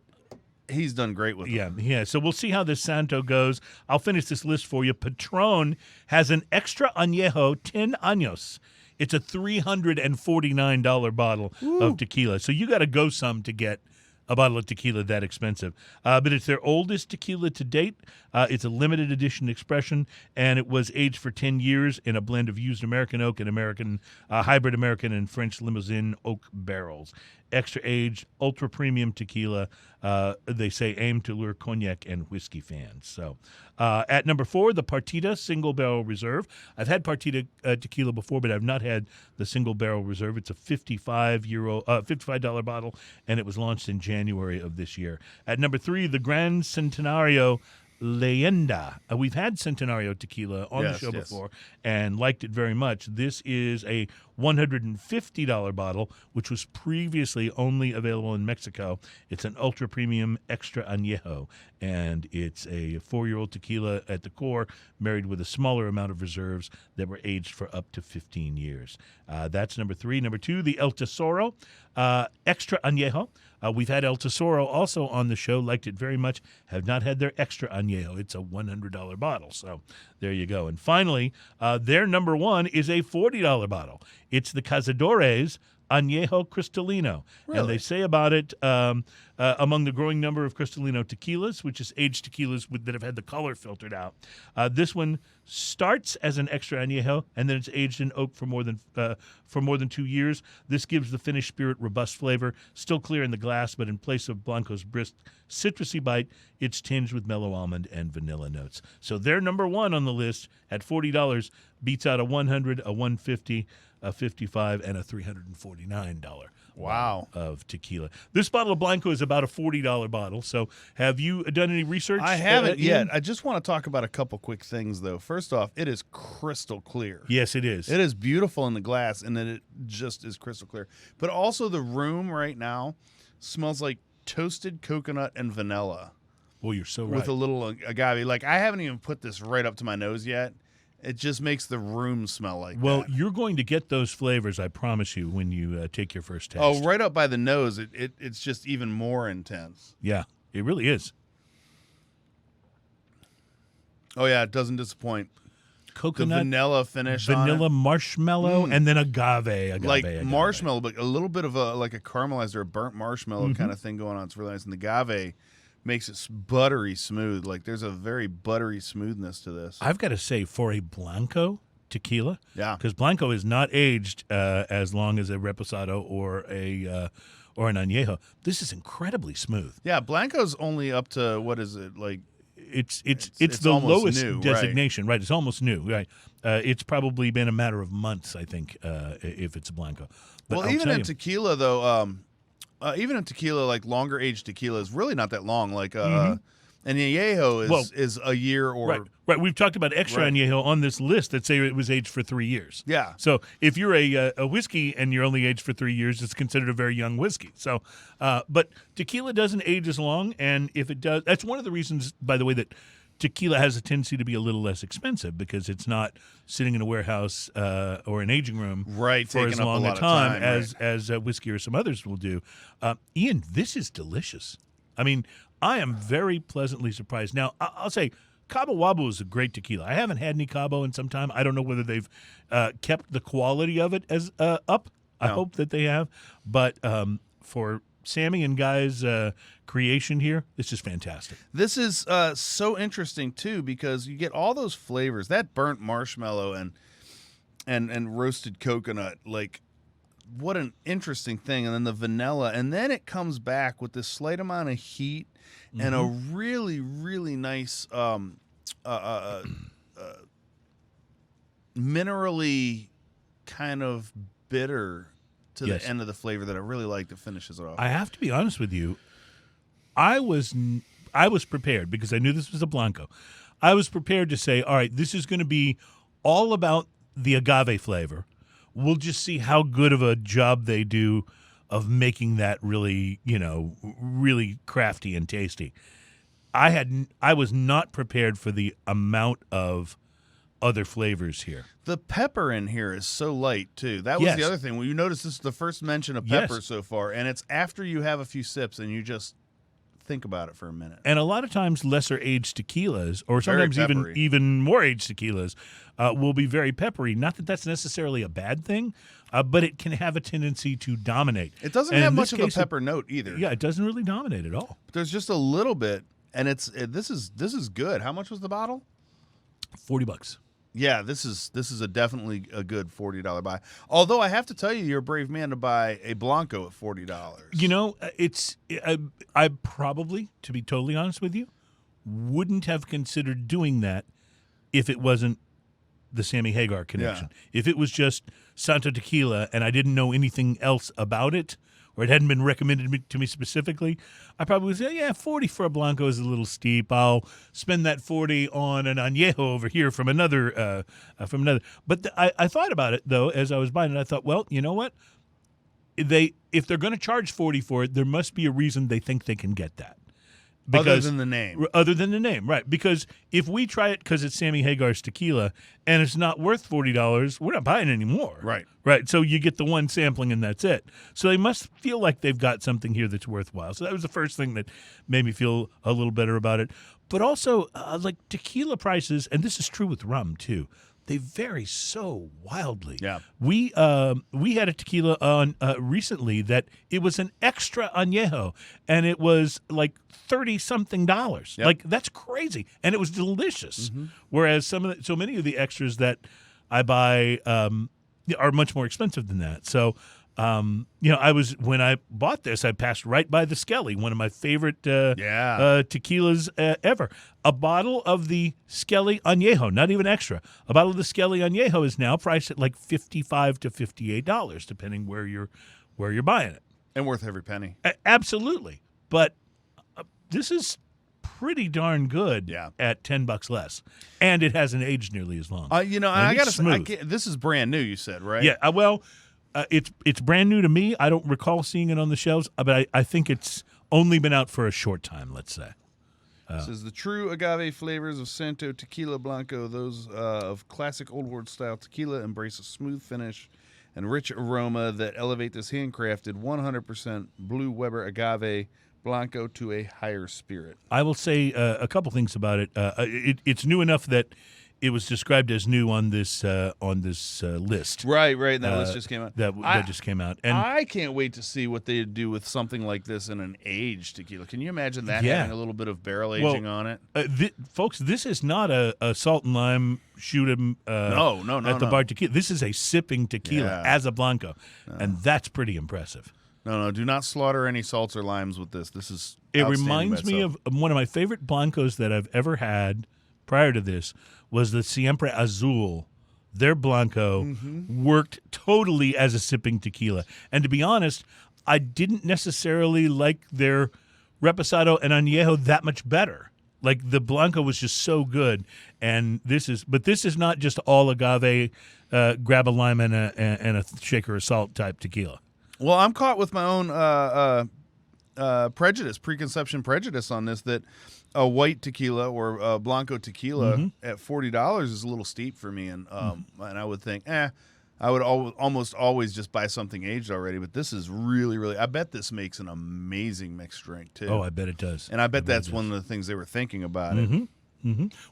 he's done great with them. Yeah. So we'll see how this Santo goes. I'll finish this list for you. Patron has an extra añejo 10 años. It's a $349 bottle of tequila. So you got to go some to get a bottle of tequila that expensive. But it's their oldest tequila to date. It's a limited edition expression, and it was aged for 10 years in a blend of used American oak and hybrid American and French Limousin oak barrels. Extra aged, ultra premium tequila. They say aim to lure cognac and whiskey fans. So at number 4, the Partita Single Barrel Reserve. I've had Partita tequila before, but I've not had the Single Barrel Reserve. It's a $55 bottle, and it was launched in January of this year. At number 3, the Gran Centenario Leyenda. We've had Centenario tequila on the show before and liked it very much. This is a $150 bottle, which was previously only available in Mexico. It's an ultra premium extra añejo, and it's a 4-year-old tequila at the core, married with a smaller amount of reserves that were aged for up to 15 years. That's number 3. Number 2, the El Tesoro extra añejo. We've had El Tesoro also on the show, liked it very much, have not had their extra añejo. It's a $100 bottle, so there you go. And finally, their number 1 is a $40 bottle. It's the Cazadores Añejo Cristalino. Really? And they say about it, among the growing number of Cristalino tequilas, which is aged tequilas that have had the color filtered out, this one starts as an extra añejo, and then it's aged in oak for more than 2 years. This gives the finished spirit robust flavor, still clear in the glass, but in place of Blanco's brisk citrusy bite, it's tinged with mellow almond and vanilla notes. So they're number 1 on the list at $40, beats out a $100, a $150, a $55, and a $349 Wow. of tequila. This bottle of Blanco is about a $40 bottle. So have you done any research? I haven't yet. I just want to talk about a couple quick things, though. First off, it is crystal clear. Yes, it is. It is beautiful in the glass, and then it just is crystal clear. But also the room right now smells like toasted coconut and vanilla. Well, you're so right. With a little agave. Like, I haven't even put this right up to my nose yet. It just makes the room smell like that. Well, you're going to get those flavors, I promise you, when you take your first taste. Oh, right up by the nose, it's just even more intense. Yeah, it really is. Oh, yeah, it doesn't disappoint. Coconut, the vanilla finish vanilla on it. marshmallow, and then agave. Like marshmallow, but a little bit of like a caramelized or a burnt marshmallow kind of thing going on. It's really nice. And the agave makes it buttery smooth. Like, there's a very buttery smoothness to this. I've got to say, for a Blanco tequila, yeah, because Blanco is not aged as long as a Reposado or an Añejo. This is incredibly smooth. Yeah, Blanco's only up to, what is it, like? It's the lowest new, designation, right? It's almost new, right? It's probably been a matter of months, I think, if it's a Blanco. But well, even in tequila, though, even in tequila, like longer aged tequila is really not that long. Like And the añejo is a year or right. We've talked about extra añejo on this list that say it was aged for 3 years. Yeah. So if you're a whiskey and you're only aged for 3 years, it's considered a very young whiskey. So, but tequila doesn't age as long, and if it does, that's one of the reasons, by the way, that tequila has a tendency to be a little less expensive because it's not sitting in a warehouse or an aging room for as long a time as whiskey or some others will do. Ian, this is delicious. I mean, I am very pleasantly surprised. Now, I'll say Cabo Wabo is a great tequila. I haven't had any Cabo in some time. I don't know whether they've kept the quality of it as up. I hope that they have. But for Sammy and Guy's creation here, this is fantastic. This is so interesting, too, because you get all those flavors. That burnt marshmallow and roasted coconut, like, what an interesting thing. And then the vanilla. And then it comes back with this slight amount of heat and a really, really nice minerally kind of bitter to the end of the flavor that I really like that finishes it off. I have to be honest with you. I was prepared because I knew this was a Blanco. I was prepared to say, all right, this is going to be all about the agave flavor. We'll just see how good of a job they do of making that really, really crafty and tasty. I was not prepared for the amount of other flavors here. The pepper in here is so light, too. That was the other thing. Well, you notice this is the first mention of pepper so far, and it's after you have a few sips and you just think about it for a minute. And a lot of times lesser aged tequilas, or sometimes even more aged tequilas, will be very peppery. Not that that's necessarily a bad thing, but it can have a tendency to dominate. It doesn't have much of a pepper note either. Yeah, it doesn't really dominate at all. There's just a little bit, and this is good. How much was the bottle? $40. Yeah, this is definitely a good $40 buy. Although I have to tell you, you're a brave man to buy a Blanco at $40. I probably, to be totally honest with you, wouldn't have considered doing that if it wasn't the Sammy Hagar connection. Yeah. If it was just Santo Tequila and I didn't know anything else about it, or it hadn't been recommended to me specifically, I probably would say, 40 for a Blanco is a little steep. I'll spend that 40 on an añejo over here from another. But I thought about it, though, as I was buying it. I thought, well, you know what? If they're going to charge 40 for it, there must be a reason they think they can get that. Other than the name. Other than the name, right. Because if we try it because it's Sammy Hagar's tequila and it's not worth $40, we're not buying it anymore. Right. Right. So you get the one sampling and that's it. So they must feel like they've got something here that's worthwhile. So that was the first thing that made me feel a little better about it. But also, like tequila prices, and this is true with rum too, they vary so wildly. Yeah. We had a tequila on recently that it was an extra añejo, and it was like $30-something. Yep. Like that's crazy, and it was delicious. Mm-hmm. Whereas so many of the extras that I buy are much more expensive than that. So. When I bought this, I passed right by the Skelly, one of my favorite tequilas ever. A bottle of the Skelly Añejo, not even extra. A bottle of the Skelly Añejo is now priced at like $55 to $58, depending where you're buying it. And worth every penny. Absolutely, but this is pretty darn good at $10 less, and it hasn't aged nearly as long. I got to say, this is brand new. You said, right? Yeah. It's brand new to me. I don't recall seeing it on the shelves, but I think it's only been out for a short time, let's say. This is the true agave flavors of Santo Tequila Blanco. Those of classic old world style tequila embrace a smooth finish and rich aroma that elevate this handcrafted 100% Blue Weber agave Blanco to a higher spirit. I will say a couple things about it. It's new enough that it was described as new on this list. Right. And that list just came out. That just came out. And I can't wait to see what they do with something like this in an aged tequila. Can you imagine that having a little bit of barrel aging on it? Folks, this is not a salt and lime shoot 'em no, at the bar tequila. This is a sipping tequila as a Blanco, and that's pretty impressive. No, do not slaughter any salts or limes with this. This is It reminds me of one of my favorite Blancos that I've ever had prior to this was the Siempre Azul. Their Blanco worked totally as a sipping tequila. And to be honest, I didn't necessarily like their Reposado and Añejo that much better Like the Blanco was just so good, and this is not just all agave, grab a lime and a shaker of salt type tequila. Well, I'm caught with my own preconception prejudice on this, that a white tequila or a Blanco tequila at $40 is a little steep for me, and I would think, I would almost always just buy something aged already. But this is really, really. I bet this makes an amazing mixed drink too. Oh, I bet it does. And I bet that's one of the things they were thinking about it.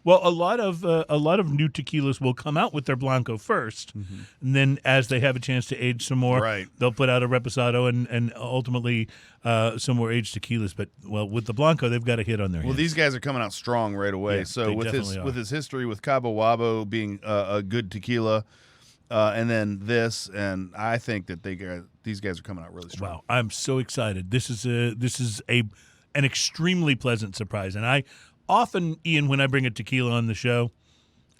Well, a lot of new tequilas will come out with their Blanco first, and then as they have a chance to age some more, they'll put out a Reposado and ultimately some more aged tequilas. But with the Blanco, they've got a hit on their hands. These guys are coming out strong right away. Yeah, so with his history with Cabo Wabo being a good tequila, and then this, and I think that these guys are coming out really strong. Wow, I'm so excited. This is an extremely pleasant surprise, and I. Often, Ian, when I bring a tequila on the show,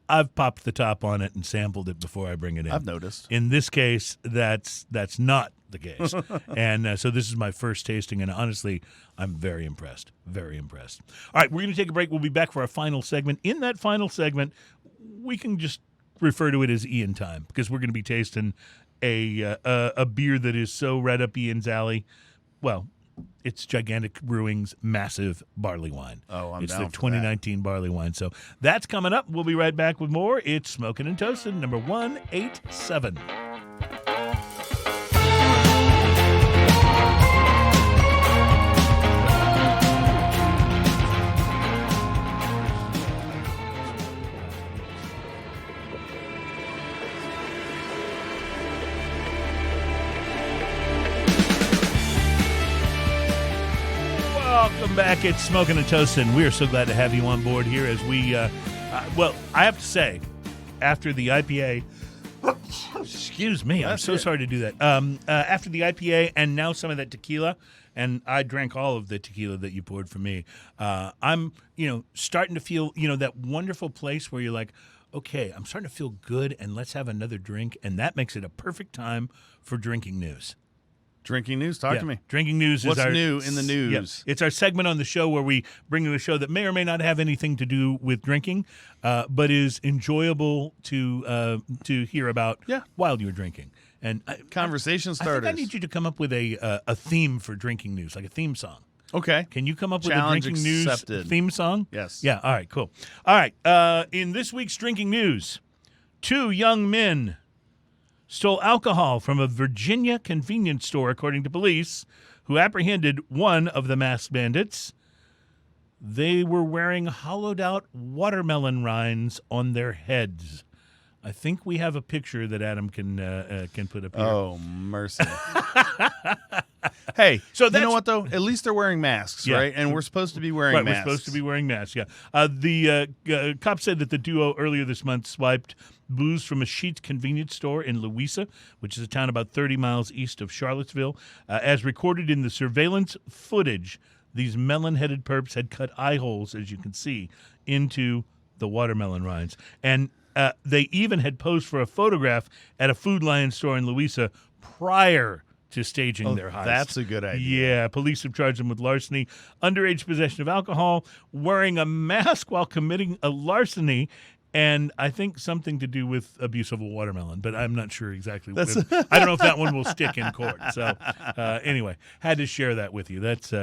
I've popped the top on it and sampled it before I bring it in. I've noticed. In this case, that's not the case. And so this is my first tasting, and honestly, I'm very impressed. Very impressed. All right, we're going to take a break. We'll be back for our final segment. In that final segment, we can just refer to it as Ian time, because we're going to be tasting a beer that is so right up Ian's alley. Well, it's Gigantic Brewing's massive barley wine. Oh, I'm It's down the for 2019 barley wine. So that's coming up. We'll be right back with more. It's Smoking and Toasting, number 187. Welcome back. It's Smoking and Toasting. We are so glad to have you on board here as we, I have to say, after the IPA, excuse me, I'm so sorry to do that. After the IPA and now some of that tequila, and I drank all of the tequila that you poured for me, I'm, starting to feel, that wonderful place where you're like, okay, I'm starting to feel good, and let's have another drink, and that makes it a perfect time for drinking news. Drinking news? Talk to me. Drinking news What's is our new in the news? It's our segment on the show where we bring you a show that may or may not have anything to do with drinking, but is enjoyable to hear about while you're drinking. And conversation starters. I think I need you to come up with a theme for drinking news, like a theme song. Okay. Can you come up with Challenge a drinking accepted. News theme song? Yes. Yeah. All right. Cool. All right. In this week's drinking news, 2 young men stole alcohol from a Virginia convenience store, according to police, who apprehended one of the masked bandits. They were wearing hollowed-out watermelon rinds on their heads. I think we have a picture that Adam can put up here. Oh, mercy. Hey, so you know what, though? At least they're wearing masks, right? And we're supposed to be wearing masks. We're supposed to be wearing masks, yeah. The cops said that the duo earlier this month swiped booze from a Sheetz convenience store in Louisa, which is a town about 30 miles east of Charlottesville. As recorded in the surveillance footage, these melon-headed perps had cut eye holes, as you can see, into the watermelon rinds. And they even had posed for a photograph at a Food Lion store in Louisa prior to staging their heist. That's a good idea. Yeah, police have charged them with larceny, underage possession of alcohol, wearing a mask while committing a larceny, and I think something to do with abuse of a watermelon, but I'm not sure exactly. I don't know if that one will stick in court. So anyway, had to share that with you. That's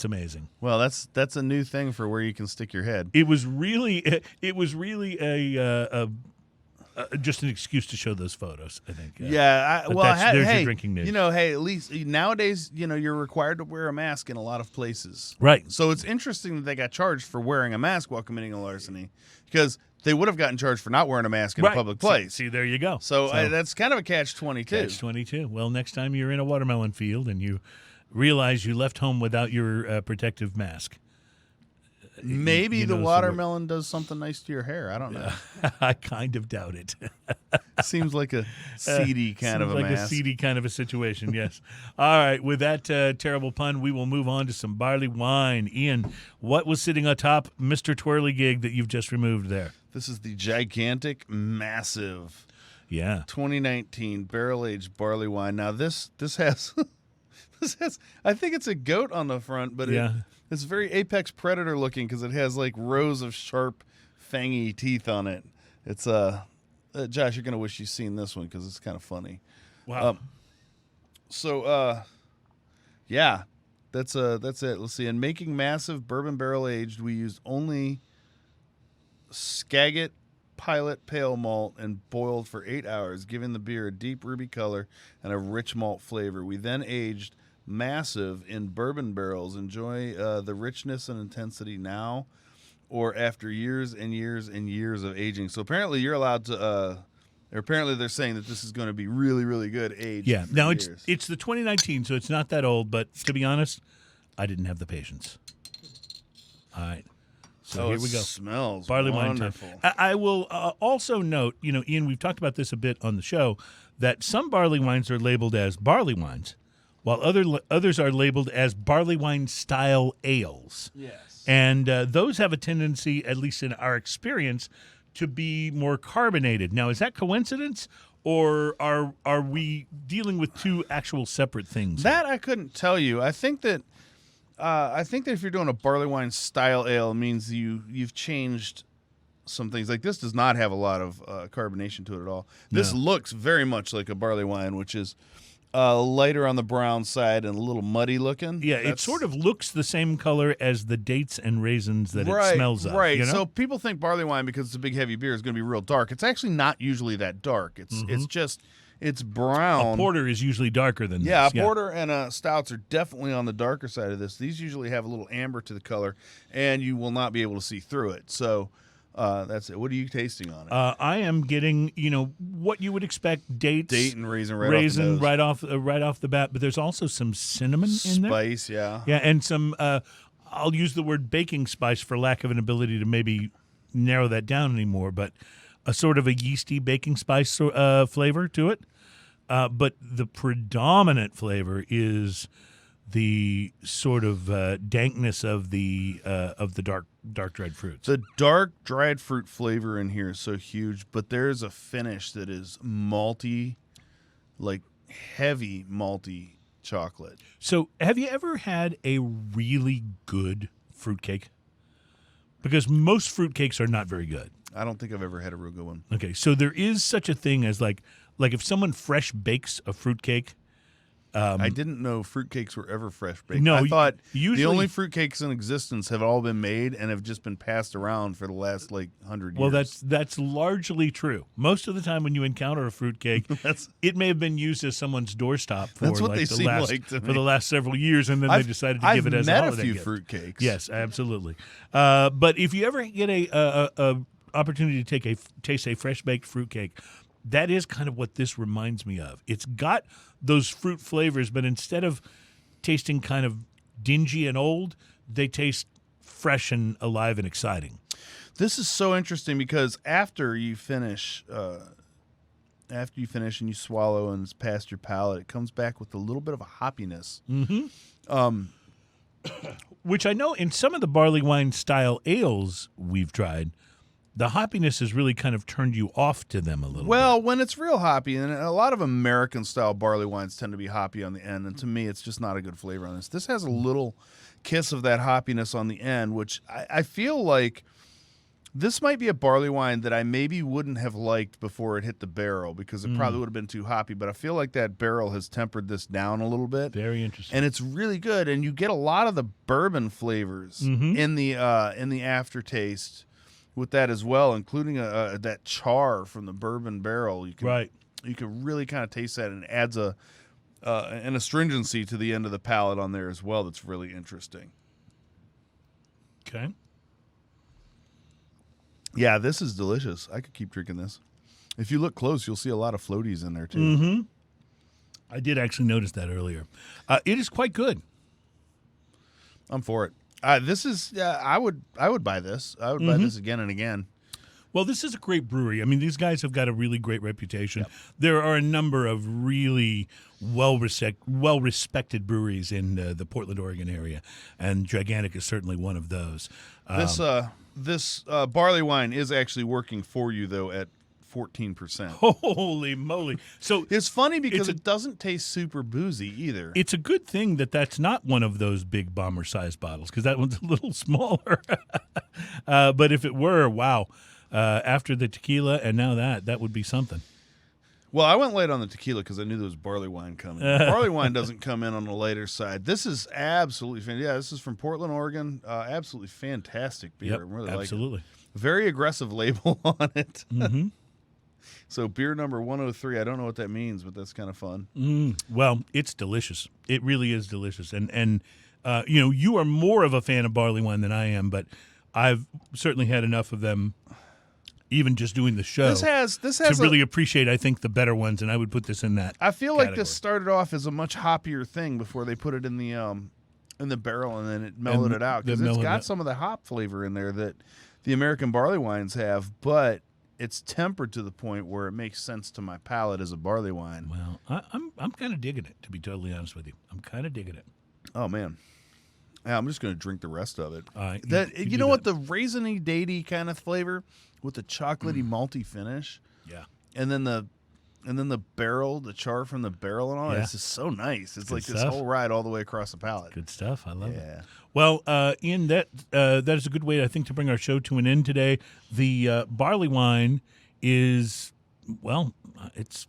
amazing. Well, that's a new thing for where you can stick your head. It was really a just an excuse to show those photos, I think. There's your drinking news. At least nowadays, you're required to wear a mask in a lot of places. Right. So it's interesting that they got charged for wearing a mask while committing a larceny, because they would have gotten charged for not wearing a mask in a public place. See, there you go. So that's kind of a catch-22. Catch-22. Well, next time you're in a watermelon field and you realize you left home without your protective mask. Maybe the watermelon does something nice to your hair. I don't know. I kind of doubt it. Seems like a seedy kind of a mask. Seems like a seedy kind of a situation, yes. All right, with that terrible pun, we will move on to some barley wine. Ian, what was sitting atop Mr. Twirly Gig that you've just removed there? This is the Gigantic, massive 2019 barrel-aged barley wine. Now, this has... I think it's a goat on the front, but It's very apex predator looking because it has like rows of sharp, fangy teeth on it. It's Josh, you're gonna wish you've seen this one because it's kind of funny. Wow. Yeah, that's it. Let's see. In making massive bourbon barrel aged, we used only Skagit Pilot pale malt and boiled for 8 hours, giving the beer a deep ruby color and a rich malt flavor. We then aged massive in bourbon barrels. Enjoy the richness and intensity now or after years and years and years of aging. So apparently you're allowed to apparently they're saying that this is going to be really, really good aged. Yeah. Now years. it's the 2019, so it's not that old, but to be honest, I didn't have the patience. All right. So here we go. Smells Barleywine wonderful. time. I will also note, Ian, we've talked about this a bit on the show, that some barley wines are labeled as barley wines, while others are labeled as barleywine style ales. Yes. And those have a tendency, at least in our experience, to be more carbonated. Now, is that coincidence, or are we dealing with two actual separate things? That I couldn't tell you. I think that if you're doing a barley wine style ale, it means you've changed some things. Like this does not have a lot of carbonation to it at all. This looks very much like a barley wine, which is lighter on the brown side and a little muddy looking. Yeah, it sort of looks the same color as the dates and raisins that it smells of. Right. So people think barley wine, because it's a big heavy beer, is going to be real dark. It's actually not usually that dark. It's brown. A porter is usually darker than this. Yeah, a porter and stouts are definitely on the darker side of this. These usually have a little amber to the color, and you will not be able to see through it. So that's it. What are you tasting on it? I am getting, what you would expect: date and raisin right off the bat. But there's also some cinnamon in there, spice, yeah, and some. I'll use the word baking spice for lack of an ability to maybe narrow that down anymore. But a sort of a yeasty baking spice flavor to it. But the predominant flavor is the sort of dankness of the dark dried fruits. The dark dried fruit flavor in here is so huge, but there's a finish that is malty, like heavy malty chocolate. So, have you ever had a really good fruitcake? Because most fruitcakes are not very good. I don't think I've ever had a real good one. Okay, so there is such a thing as like if someone fresh bakes a fruitcake. I didn't know fruitcakes were ever fresh baked. No, I thought usually the only fruitcakes in existence have all been made and have just been passed around for the last 100 years. Well, that's largely true. Most of the time when you encounter a fruitcake, it may have been used as someone's doorstop for the last several years, and then they decided to give it as a holiday I've met a few gift. fruitcakes. Yes, absolutely. But if you ever get a opportunity to taste a fresh baked fruitcake, that is kind of what this reminds me of. It's got those fruit flavors, but instead of tasting kind of dingy and old, they taste fresh and alive and exciting. This is so interesting because after you finish and you swallow and it's past your palate, it comes back with a little bit of a hoppiness. Mm-hmm. Which I know in some of the barley wine style ales we've tried, the hoppiness has really kind of turned you off to them a little bit. Well, when it's real hoppy, and a lot of American-style barley wines tend to be hoppy on the end, and to me, it's just not a good flavor on this. This has a little kiss of that hoppiness on the end, which I feel like this might be a barley wine that I maybe wouldn't have liked before it hit the barrel because it probably would have been too hoppy, but I feel like that barrel has tempered this down a little bit. Very interesting. And it's really good, and you get a lot of the bourbon flavors in the aftertaste with that as well, including that char from the bourbon barrel. You can really kind of taste that, and it adds an astringency to the end of the palate on there as well that's really interesting. Okay. Yeah, this is delicious. I could keep drinking this. If you look close, you'll see a lot of floaties in there too. Mm-hmm. I did actually notice that earlier. It is quite good. I'm for it. This is I would buy this. I would buy this again and again. Well, this is a great brewery. I mean, these guys have got a really great reputation. Yep. There are a number of really well-respected breweries in the Portland, Oregon area, and Gigantic is certainly one of those. This barley wine is actually working for you, though, at 14%. Holy moly! So It's funny because It's it doesn't taste super boozy either. it's a good thing that that's not one of those big bomber-sized bottles because that one's a little smaller. But if it were, wow! After the tequila and now that would be something. Well, I went late on the tequila because I knew there was barley wine coming. Barley wine doesn't come in on the later side. This is absolutely fantastic. Yeah, this is from Portland, Oregon. Absolutely fantastic beer. Yep, I really absolutely. like it. Very aggressive label on it. Mm-hmm. So beer number 103. I don't know what that means, but that's kind of fun. Well, it's delicious. It really is delicious. And you are more of a fan of barley wine than I am, but I've certainly had enough of them. Even just doing the show, This has to really appreciate, I think, the better ones, and I would put this in that. I feel category. like this started off as a much hoppier thing before they put it in the barrel, and then it mellowed it out because it's got some of the hop flavor in there that the American barley wines have, but it's tempered to the point where it makes sense to my palate as a barley wine. Well, I'm kind of digging it, to be totally honest with you. I'm kind of digging it. Oh man, yeah, I'm just going to drink the rest of it. All right, You know what, the raisiny, datey kind of flavor with the chocolatey, malty finish. Yeah. And then the barrel, the char from the barrel and all. Yeah. It's just so nice. It's Good like this stuff. whole ride all the way across the palate. Good stuff. I love it. Yeah. Well, Ian, that is a good way, I think, to bring our show to an end today. The barley wine is, well, it's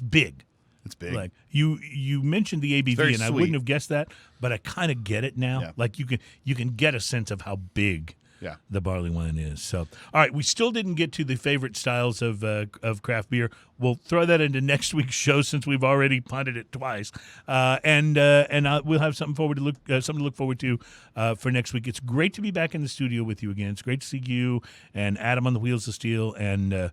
big. It's big. Like you mentioned the ABV, very and I sweet. wouldn't have guessed that, but I kind of get it now. Yeah. Like you can get a sense of how big Yeah. the barley wine is. So, all right, we still didn't get to the favorite styles of craft beer. We'll throw that into next week's show since we've already punted it twice, and we'll have something to look forward to for next week. It's great to be back in the studio with you again. It's great to see you and Adam on the wheels of steel, and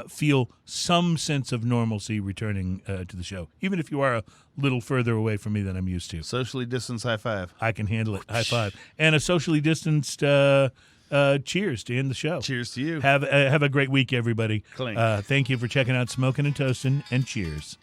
feel some sense of normalcy returning to the show, even if you are a little further away from me than I'm used to. Socially distanced high five. I can handle it. High five. And a socially distanced cheers to end the show. Cheers to you. Have a great week, everybody. Clink. Thank you for checking out Smoking and Toasting, and cheers.